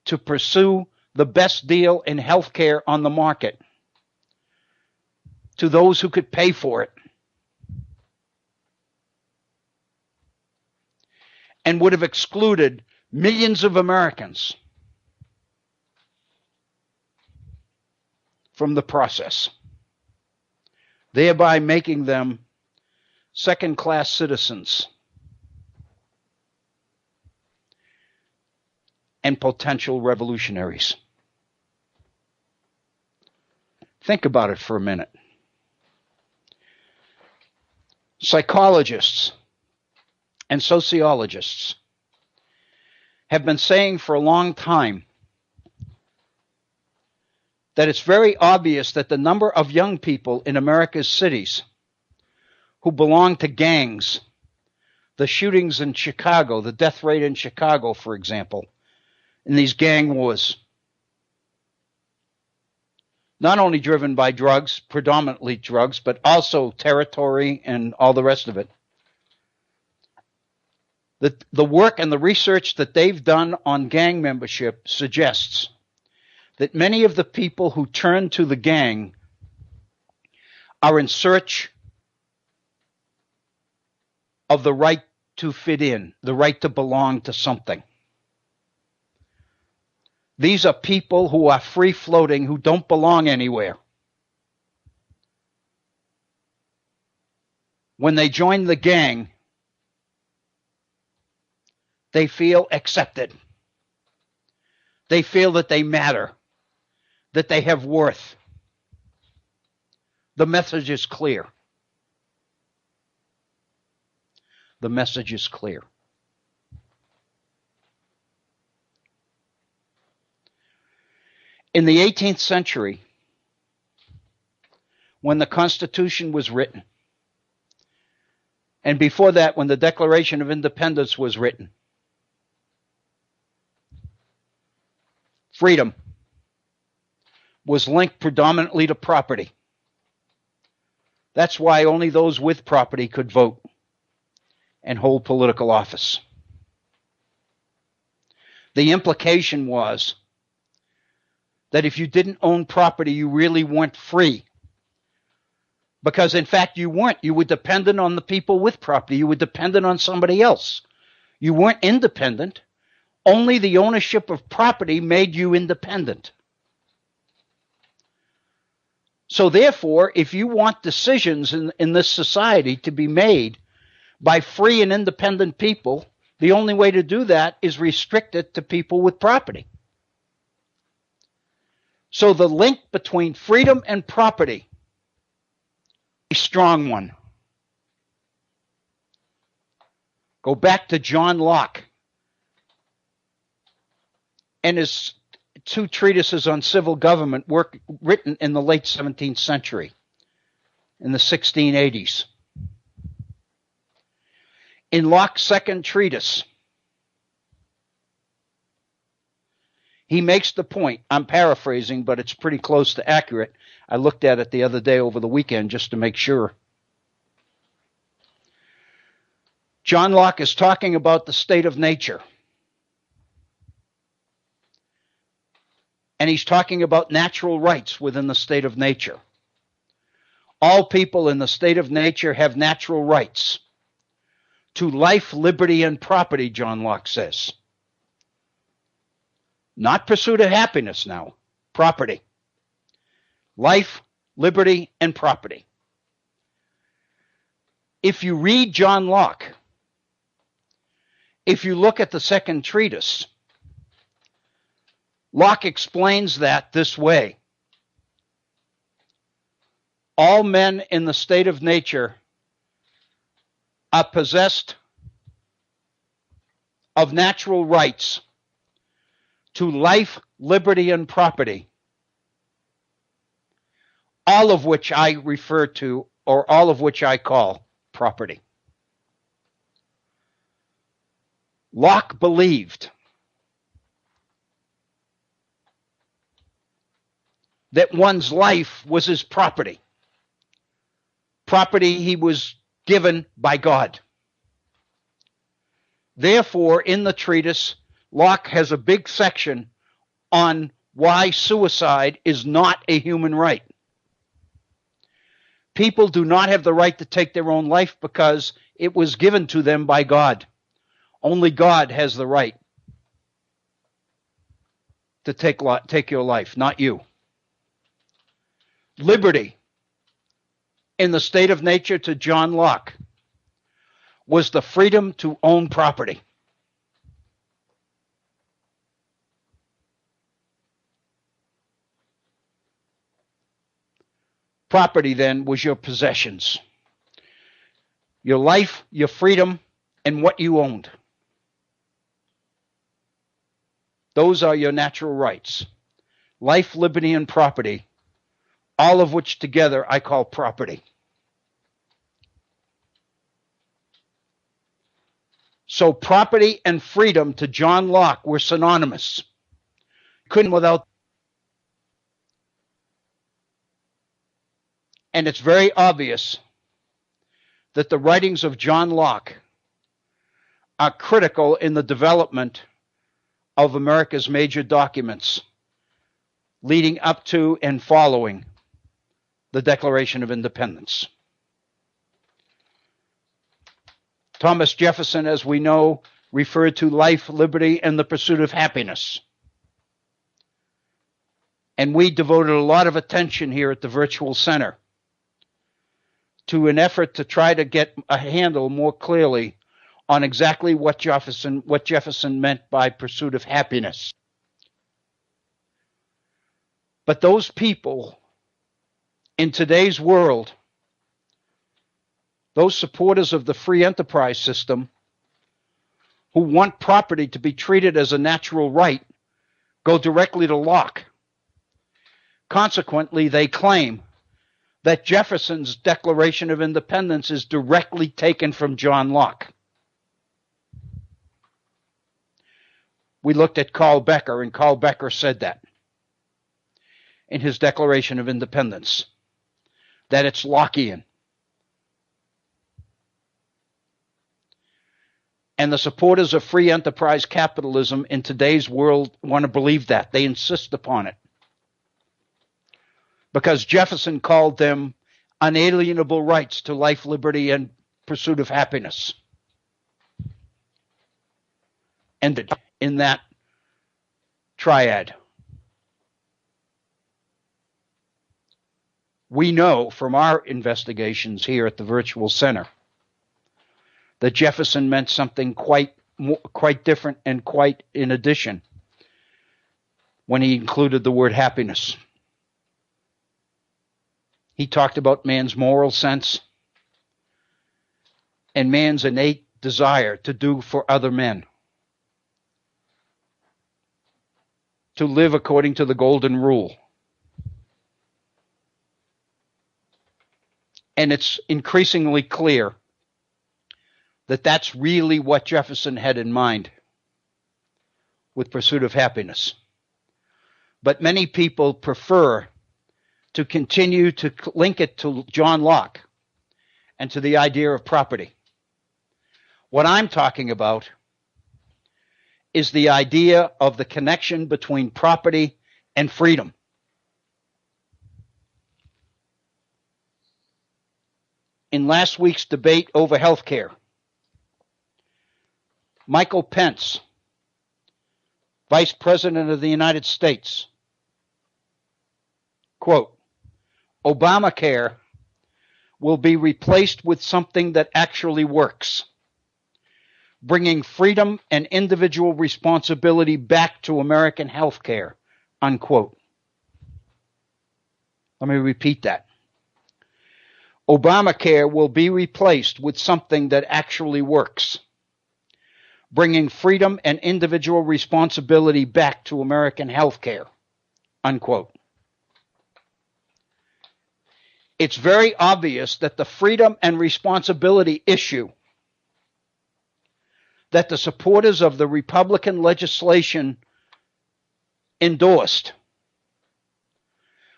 to pursue the best deal in healthcare on the market to those who could pay for it, and would have excluded millions of Americans from the process, thereby making them second-class citizens and potential revolutionaries. Think about it for a minute. Psychologists and sociologists have been saying for a long time that it's very obvious that the number of young people in America's cities who belong to gangs the shootings in Chicago, the death rate in Chicago, for example, in these gang wars. Not only driven by drugs, predominantly drugs, but also territory and all the rest of it. The work and the research that they've done on gang membership suggests that many of the people who turn to the gang are in search of the right to fit in, the right to belong to something. These are people who are free-floating, who don't belong anywhere. When they join the gang, they feel accepted. They feel that they matter, that they have worth. The message is clear. The message is clear. In the 18th century, when the Constitution was written, and before that, when the Declaration of Independence was written, freedom was linked predominantly to property. That's why only those with property could vote and hold political office. The implication was that if you didn't own property, you really weren't free. Because in fact, you weren't. You were dependent on the people with property. You were dependent on somebody else. You weren't independent. Only the ownership of property made you independent. So therefore, if you want decisions in this society to be made by free and independent people, the only way to do that is restrict it to people with property. So the link between freedom and property, a strong one. Go back to John Locke and his two treatises on civil government, written in the late 17th century, in the 1680s. In Locke's second treatise, he makes the point, I'm paraphrasing, but it's pretty close to accurate. I looked at it the other day over the weekend just to make sure. John Locke is talking about the state of nature. And he's talking about natural rights within the state of nature. All people in the state of nature have natural rights to life, liberty, and property, John Locke says. Not pursuit of happiness now, property. Life, liberty, and property. If you read John Locke, if you look at the second treatise, Locke explains that this way. All men in the state of nature are possessed of natural rights to life, liberty, and property, all of which I refer to, or all of which I call property. Locke believed that one's life was his property. Property he was given by God. Therefore, in the treatise, Locke has a big section on why suicide is not a human right. People do not have the right to take their own life because it was given to them by God. Only God has the right to take your life, not you. Liberty in the state of nature to John Locke was the freedom to own property. Property then was your possessions, your life, your freedom, and what you owned. Those are your natural rights. Life, liberty, and property, all of which together I call property. So property and freedom to John Locke were synonymous. Couldn't without. And it's very obvious that the writings of John Locke are critical in the development of America's major documents leading up to and following the Declaration of Independence. Thomas Jefferson, as we know, referred to life, liberty, and the pursuit of happiness. And we devoted a lot of attention here at the Virtual Center to an effort to try to get a handle more clearly on exactly what Jefferson meant by pursuit of happiness. But those people in today's world, those supporters of the free enterprise system who want property to be treated as a natural right, go directly to Locke. Consequently, they claim that Jefferson's Declaration of Independence is directly taken from John Locke. We looked at Carl Becker, and Carl Becker said that in his Declaration of Independence, that it's Lockean. And the supporters of free enterprise capitalism in today's world want to believe that. They insist upon it. Because Jefferson called them unalienable rights to life, liberty, and pursuit of happiness. Ended in that triad. We know from our investigations here at the Virtual Center that Jefferson meant something quite different and quite in addition when he included the word happiness. He talked about man's moral sense and man's innate desire to do for other men, to live according to the golden rule. And it's increasingly clear that that's really what Jefferson had in mind with pursuit of happiness. But many people prefer to continue to link it to John Locke and to the idea of property. What I'm talking about is the idea of the connection between property and freedom. In last week's debate over health care, Michael Pence, Vice President of the United States, quote, Obamacare will be replaced with something that actually works, bringing freedom and individual responsibility back to American health care, unquote. Let me repeat that. Obamacare will be replaced with something that actually works, bringing freedom and individual responsibility back to American health care, unquote. It's very obvious that the freedom and responsibility issue that the supporters of the Republican legislation endorsed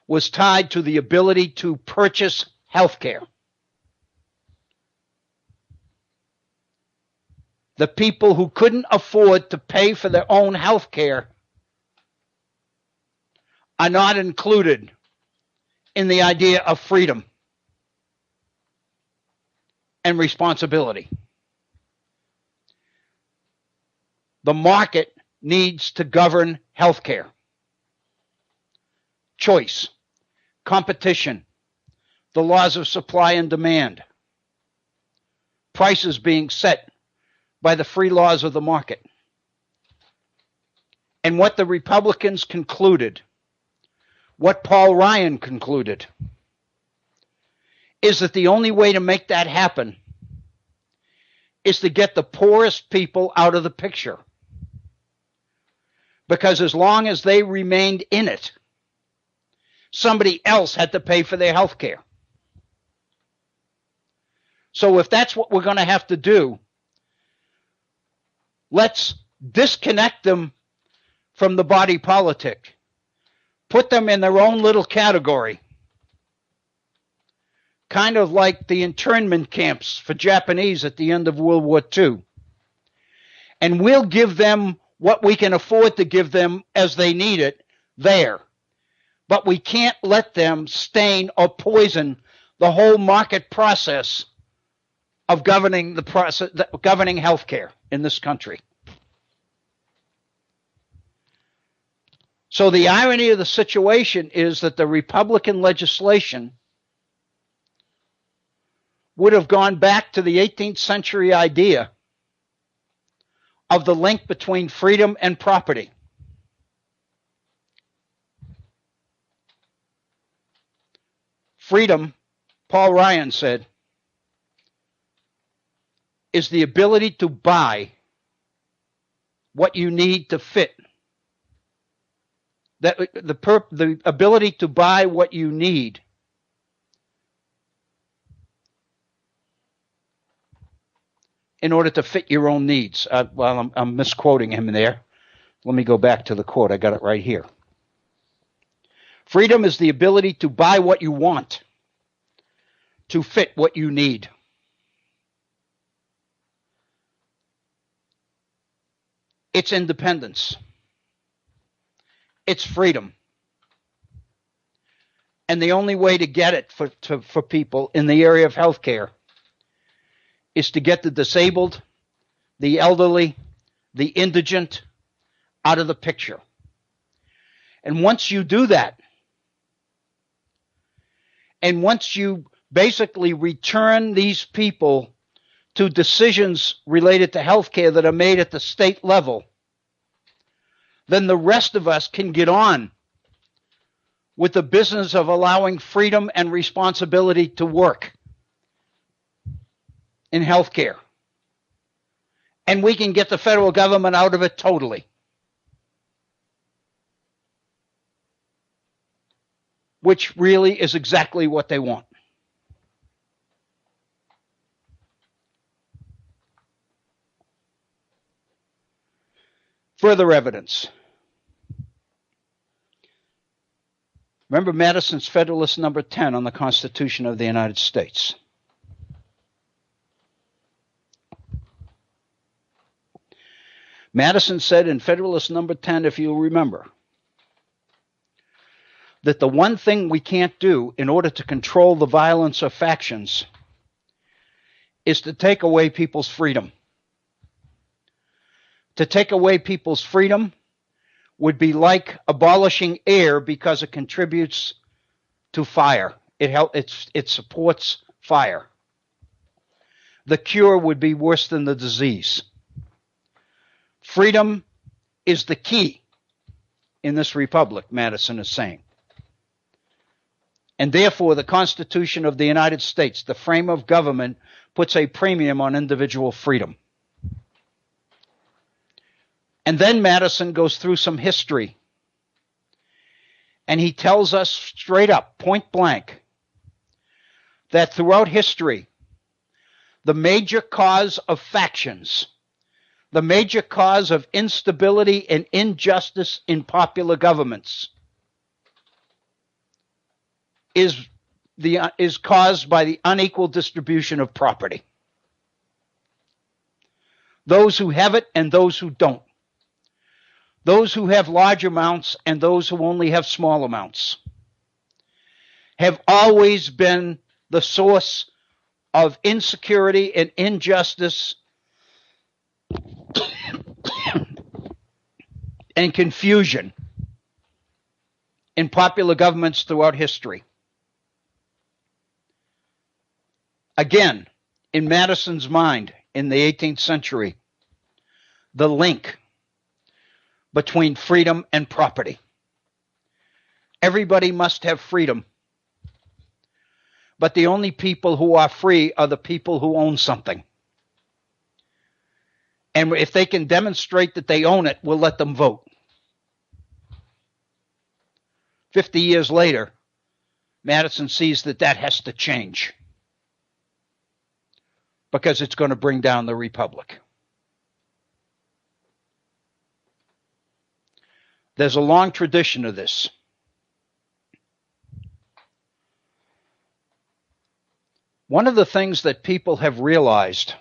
was tied to the ability to purchase health care. The people who couldn't afford to pay for their own health care are not included in the idea of freedom and responsibility. The market needs to govern healthcare. Choice, competition, the laws of supply and demand, prices being set by the free laws of the market. And what the Republicans concluded, what Paul Ryan concluded, is that the only way to make that happen is to get the poorest people out of the picture. Because as long as they remained in it, somebody else had to pay for their health care. So if that's what we're going to have to do, Let's disconnect them from the body politic. Put them in their own little category. Kind of like the internment camps for Japanese at the end of World War II. And we'll give them what we can afford to give them as they need it there. But we can't let them stain or poison the whole market process of governing governing healthcare in this country. So the irony of the situation is that the Republican legislation would have gone back to the 18th century idea of the link between freedom and property. Freedom, Paul Ryan said, is the ability to buy what you need to fit. The ability to buy what you need in order to fit your own needs. Well, I'm misquoting him there. Let me go back to the quote. I got it right here. Freedom is the ability to buy what you want to fit what you need. It's independence. It's freedom. And the only way to get it for people in the area of healthcare is to get the disabled, the elderly, the indigent out of the picture. And once you do that, and once you basically return these people to decisions related to healthcare that are made at the state level, then the rest of us can get on with the business of allowing freedom and responsibility to work in healthcare. And we can get the federal government out of it totally. Which really is exactly what they want. Further evidence. Remember Madison's Federalist number 10 on the Constitution of the United States. Madison said in Federalist number 10, if you'll remember, that the one thing we can't do in order to control the violence of factions is to take away people's freedom. To take away people's freedom would be like abolishing air because it contributes to fire. It supports fire. The cure would be worse than the disease. Freedom is the key in this republic, Madison is saying. And therefore, the Constitution of the United States, the frame of government, puts a premium on individual freedom. And then Madison goes through some history. And he tells us straight up, point blank, that throughout history, the major cause of factions, the major cause of instability and injustice in popular governments is caused by the unequal distribution of property. Those who have it and those who don't. Those who have large amounts and those who only have small amounts have always been the source of insecurity and injustice and confusion in popular governments throughout history. Again, in Madison's mind, in the 18th century, the link between freedom and property. Everybody must have freedom. But the only people who are free are the people who own something. And if they can demonstrate that they own it, we'll let them vote. 50 years later, Madison sees that that has to change because it's going to bring down the republic. There's a long tradition of this. One of the things that people have realized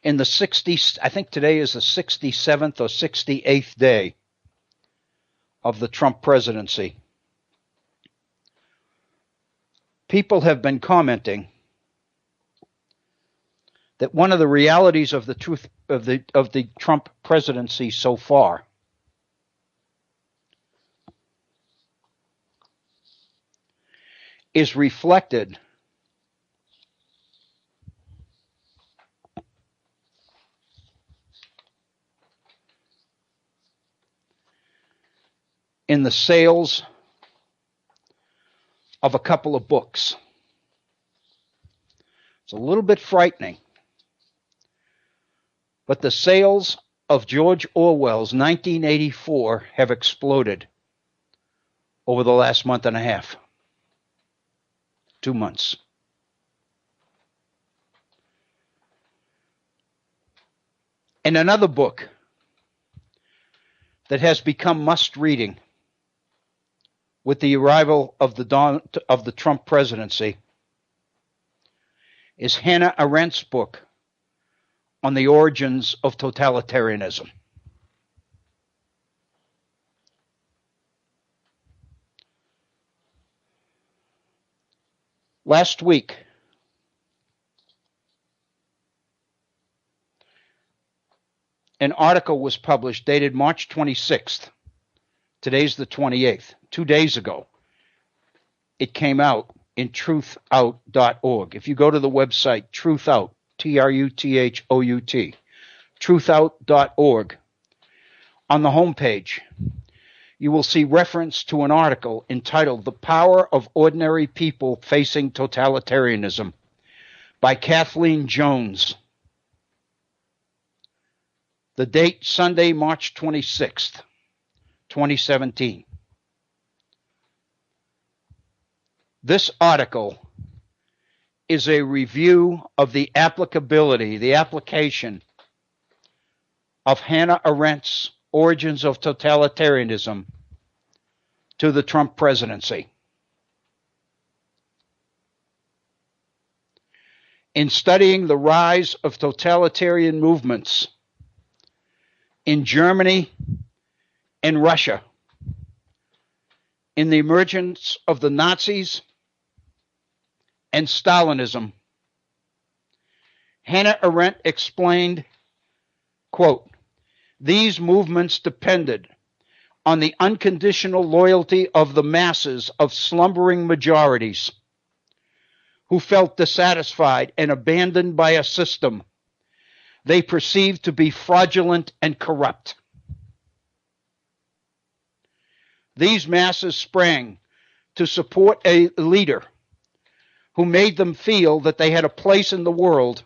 in the 60s, I think today is the 67th or 68th day of the Trump presidency, people have been commenting that one of the realities of the truth of the Trump presidency so far is reflected in the sales of a couple of books. It's a little bit frightening, but the sales of George Orwell's 1984 have exploded over the last month and a half, 2 months. And another book that has become must-reading with the arrival of the Trump presidency is Hannah Arendt's book on the origins of totalitarianism. Last week, an article was published dated March 26th. Today's the 28th. 2 days ago, it came out in truthout.org. If you go to the website Truthout, Truthout, truthout.org, on the homepage, you will see reference to an article entitled The Power of Ordinary People Facing Totalitarianism by Kathleen Jones. The date, Sunday, March 26th, 2017. This article is a review of the applicability, the application of Hannah Arendt's Origins of Totalitarianism to the Trump presidency. In studying the rise of totalitarian movements in Germany and Russia, in the emergence of the Nazis and Stalinism, Hannah Arendt explained, quote, "These movements depended on the unconditional loyalty of the masses of slumbering majorities who felt dissatisfied and abandoned by a system they perceived to be fraudulent and corrupt. These masses sprang to support a leader who made them feel that they had a place in the world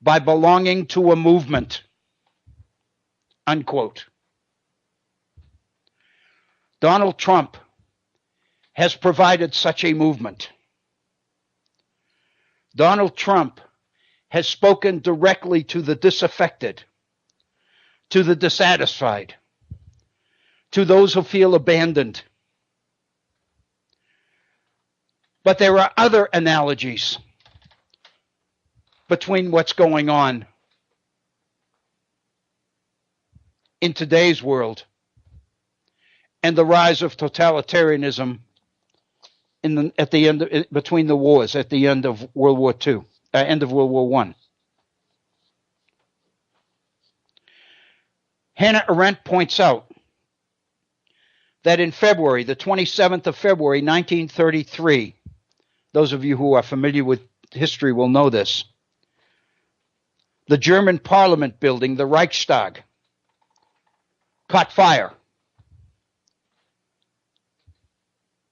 by belonging to a movement," unquote. Donald Trump has provided such a movement. Donald Trump has spoken directly to the disaffected, to the dissatisfied, to those who feel abandoned. But there are other analogies between what's going on in today's world and the rise of totalitarianism between the wars at the end of World War II, end of World War I. Hannah Arendt points out that in February, the 27th of February, 1933, those of you who are familiar with history will know this, the German parliament building, the Reichstag, caught fire.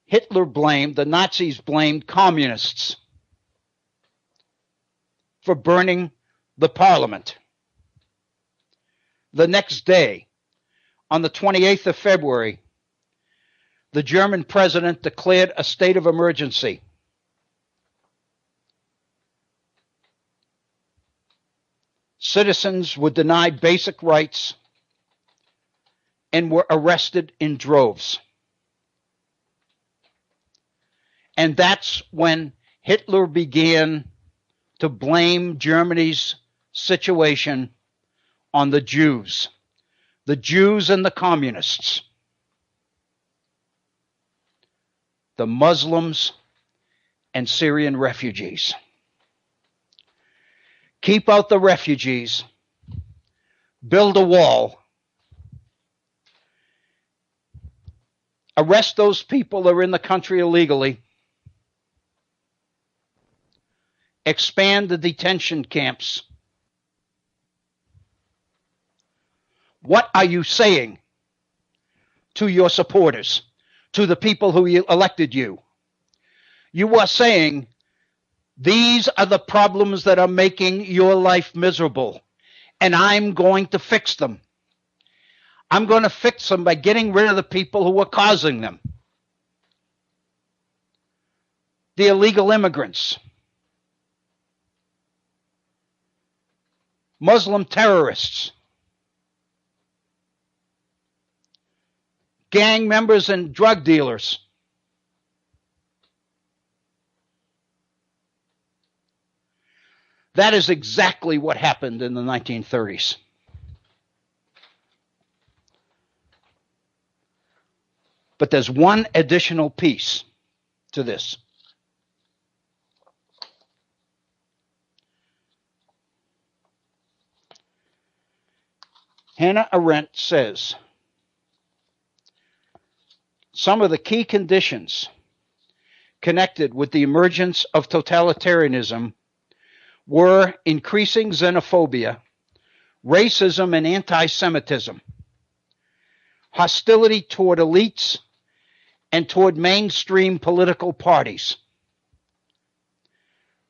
The Nazis blamed communists for burning the parliament. The next day, on the 28th of February, the German president declared a state of emergency. Citizens were denied basic rights and were arrested in droves. And that's when Hitler began to blame Germany's situation on the Jews and the communists, the Muslims and Syrian refugees. Keep out the refugees, build a wall, arrest those people that are in the country illegally, expand the detention camps. What are you saying to your supporters, to the people who elected you? You are saying, these are the problems that are making your life miserable, and I'm going to fix them. I'm going to fix them by getting rid of the people who are causing them. The illegal immigrants, Muslim terrorists, gang members and drug dealers. That is exactly what happened in the 1930s. But there's one additional piece to this. Hannah Arendt says, some of the key conditions connected with the emergence of totalitarianism were increasing xenophobia, racism and anti-Semitism, hostility toward elites and toward mainstream political parties.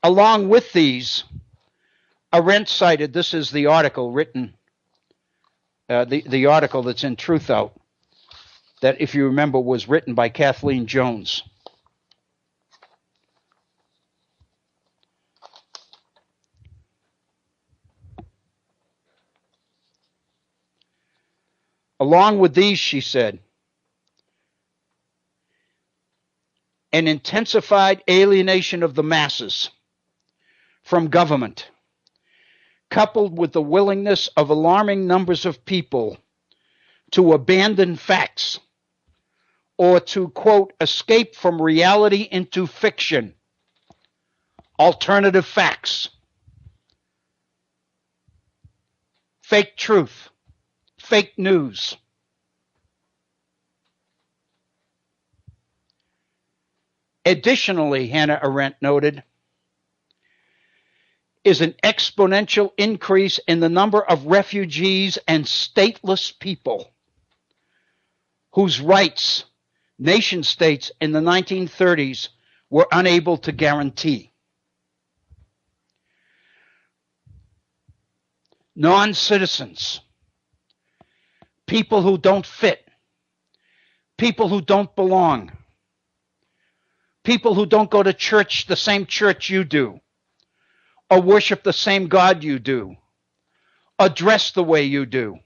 Along with these, Arendt cited, this is the article written, the article that's in Truthout, that, if you remember, was written by Kathleen Jones. Along with these, she said, an intensified alienation of the masses from government, coupled with the willingness of alarming numbers of people to abandon facts or to, quote, escape from reality into fiction, alternative facts, fake truth, fake news. Additionally, Hannah Arendt noted, is an exponential increase in the number of refugees and stateless people whose rights nation states in the 1930s were unable to guarantee. Non-citizens, people who don't fit, people who don't belong, people who don't go to church, the same church you do, or worship the same God you do, or dress the way you do,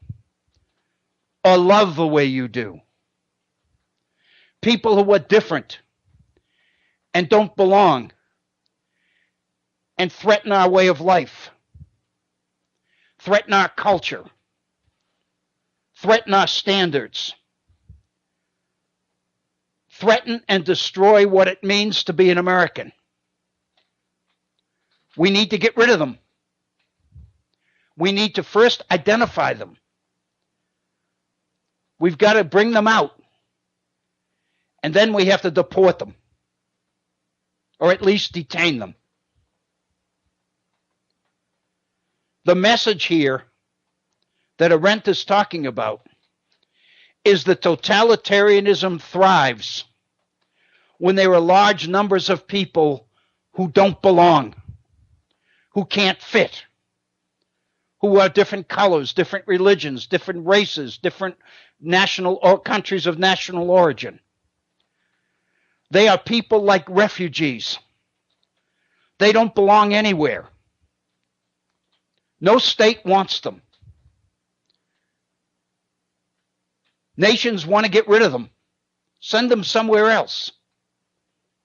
or love the way you do. People who are different and don't belong and threaten our way of life, threaten our culture, threaten our standards, threaten and destroy what it means to be an American. We need to get rid of them. We need to first identify them. We've got to bring them out. And then we have to deport them, or at least detain them. The message here that Arendt is talking about is that totalitarianism thrives when there are large numbers of people who don't belong, who can't fit, who are different colors, different religions, different races, different national or countries of national origin. They are people like refugees. They don't belong anywhere. No state wants them. Nations want to get rid of them. Send them somewhere else,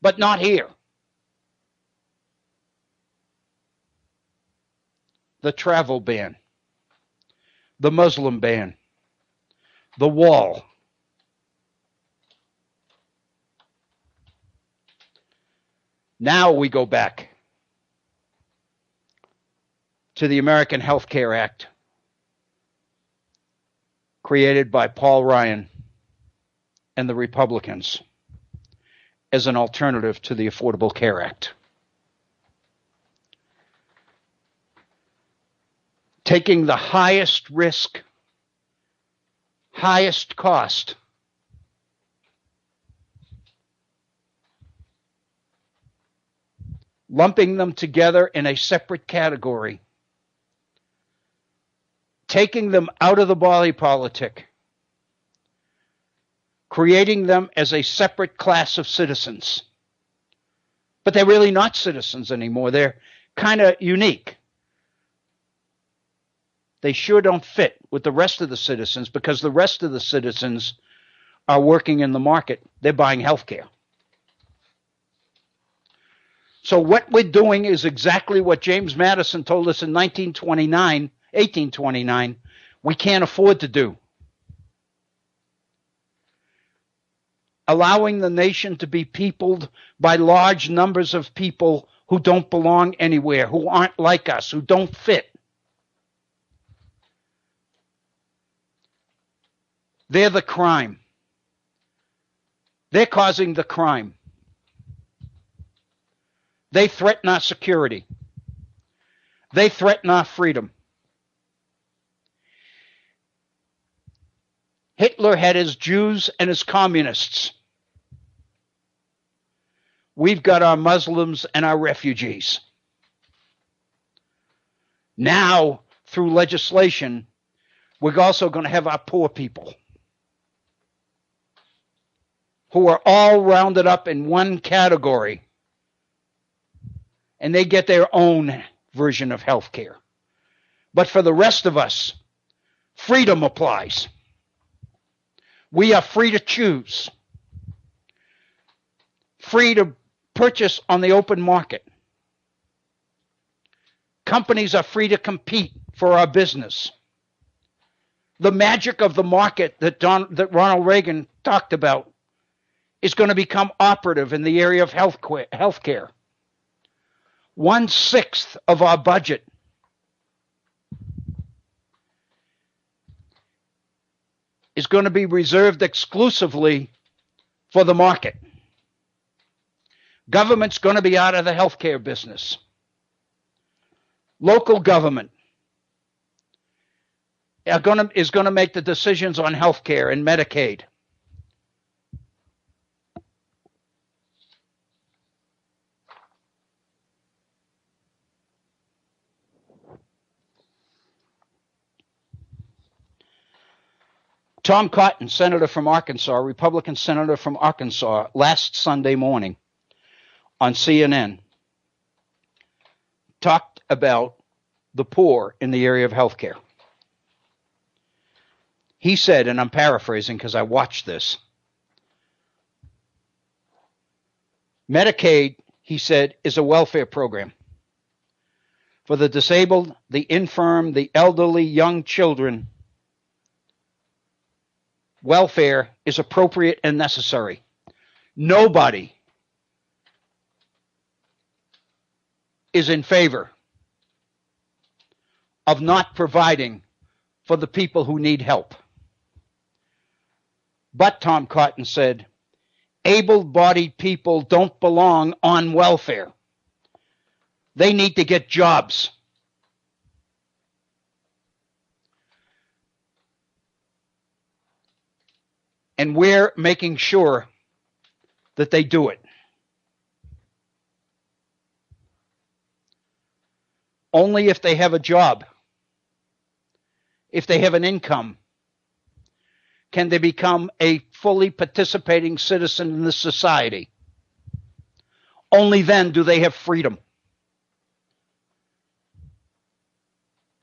but not here. The travel ban, the Muslim ban, the wall. Now we go back to the American Health Care Act, created by Paul Ryan and the Republicans as an alternative to the Affordable Care Act. Taking the highest risk, highest cost, lumping them together in a separate category, taking them out of the body politic, creating them as a separate class of citizens. But they're really not citizens anymore. They're kind of unique. They sure don't fit with the rest of the citizens because the rest of the citizens are working in the market. They're buying health care. So what we're doing is exactly what James Madison told us in 1829, we can't afford to do. Allowing the nation to be peopled by large numbers of people who don't belong anywhere, who aren't like us, who don't fit. They're the crime. They're causing the crime. They threaten our security. They threaten our freedom. Hitler had his Jews and his communists. We've got our Muslims and our refugees. Now, through legislation, we're also going to have our poor people, who are all rounded up in one category, and they get their own version of health care. But for the rest of us, freedom applies. We are free to choose, free to purchase on the open market. Companies are free to compete for our business. The magic of the market that Ronald Reagan talked about is going to become operative in the area of health care. 1/6 of our budget is going to be reserved exclusively for the market. Government's going to be out of the healthcare business. Local government is going to make the decisions on healthcare and Medicaid. Tom Cotton, senator from Arkansas, Republican senator from Arkansas, last Sunday morning on CNN, talked about the poor in the area of healthcare. He said, and I'm paraphrasing because I watched this, Medicaid, he said, is a welfare program for the disabled, the infirm, the elderly, young children. Welfare is appropriate and necessary. Nobody is in favor of not providing for the people who need help. But, Tom Cotton said, able-bodied people don't belong on welfare. They need to get jobs. And we're making sure that they do it. Only if they have a job, if they have an income, can they become a fully participating citizen in this society. Only then do they have freedom.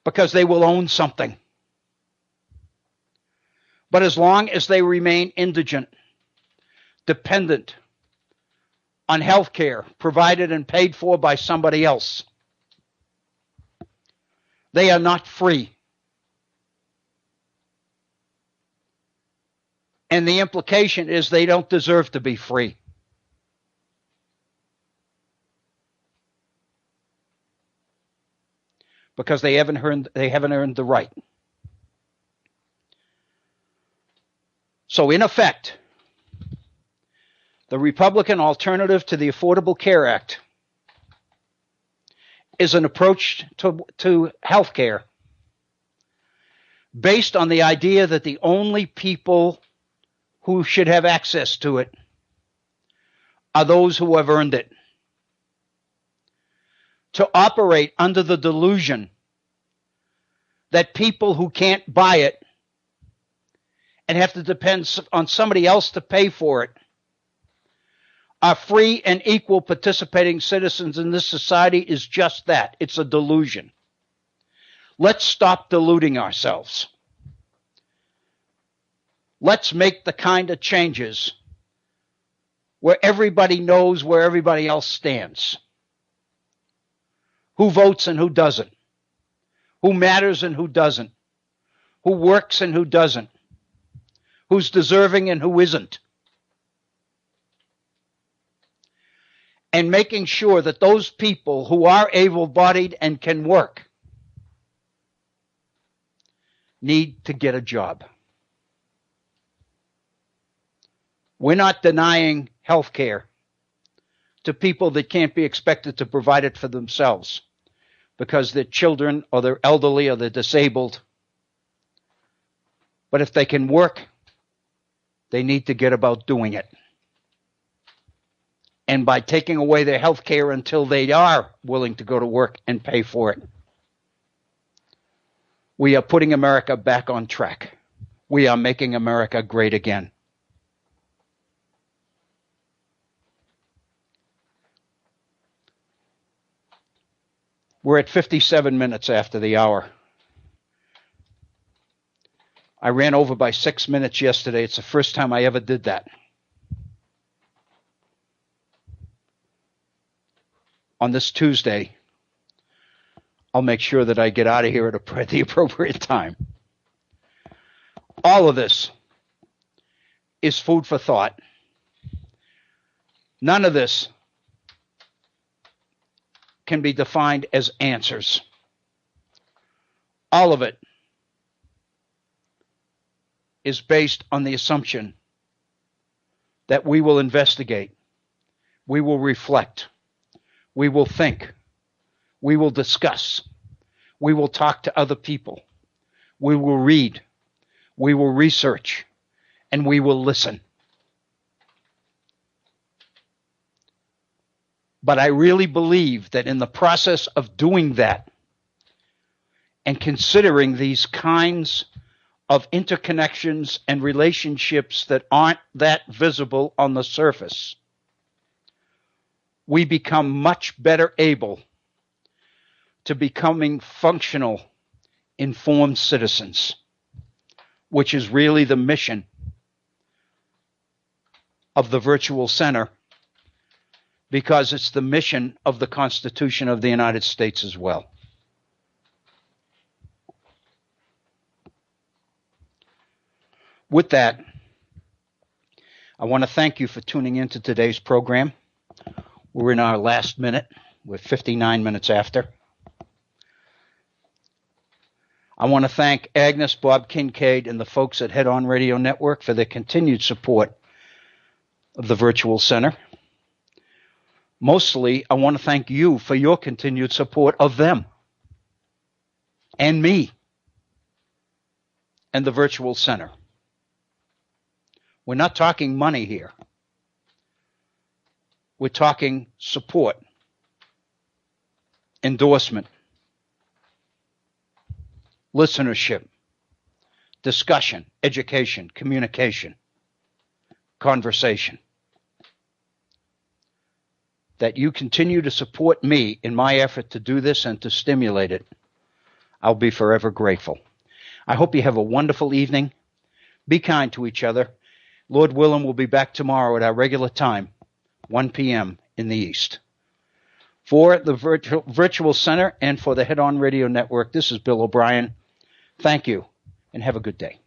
Because they will own something. But as long as they remain indigent, dependent on health care provided and paid for by somebody else, they are not free. And the implication is they don't deserve to be free. Because they haven't earned the right. So in effect, the Republican alternative to the Affordable Care Act is an approach to health care based on the idea that the only people who should have access to it are those who have earned it. To operate under the delusion that people who can't buy it and have to depend on somebody else to pay for it are free and equal participating citizens in this society is just that. It's a delusion. Let's stop deluding ourselves. Let's make the kind of changes where everybody knows where everybody else stands. Who votes and who doesn't. Who matters and who doesn't. Who works and who doesn't. Who's deserving and who isn't. And making sure that those people who are able-bodied and can work need to get a job. We're not denying health care to people that can't be expected to provide it for themselves because they're children or they're elderly or they're disabled. But if they can work, they need to get about doing it. And by taking away their health care until they are willing to go to work and pay for it, we are putting America back on track. We are making America great again. We're at 57 minutes after the hour. I ran over by 6 minutes yesterday. It's the first time I ever did that. On this Tuesday, I'll make sure that I get out of here at the appropriate time. All of this is food for thought. None of this can be defined as answers. All of it is based on the assumption that we will investigate, we will reflect, we will think, we will discuss, we will talk to other people, we will read, we will research, and we will listen. But I really believe that in the process of doing that and considering these kinds of interconnections and relationships that aren't that visible on the surface, we become much better able to becoming functional, informed citizens, which is really the mission of the Virtual Center, because it's the mission of the Constitution of the United States as well. With that, I want to thank you for tuning into today's program. We're in our last minute. We're 59 minutes after. I want to thank Agnes, Bob Kincaid, and the folks at Head On Radio Network for their continued support of the Virtual Center. Mostly, I want to thank you for your continued support of them and me and the Virtual Center. We're not talking money here. We're talking support, endorsement, listenership, discussion, education, communication, conversation. That you continue to support me in my effort to do this and to stimulate it, I'll be forever grateful. I hope you have a wonderful evening. Be kind to each other. Lord willing, we'll be back tomorrow at our regular time, 1 p.m. in the East. For the Virtual Center and for the Head On Radio Network, this is Bill O'Brien. Thank you, and have a good day.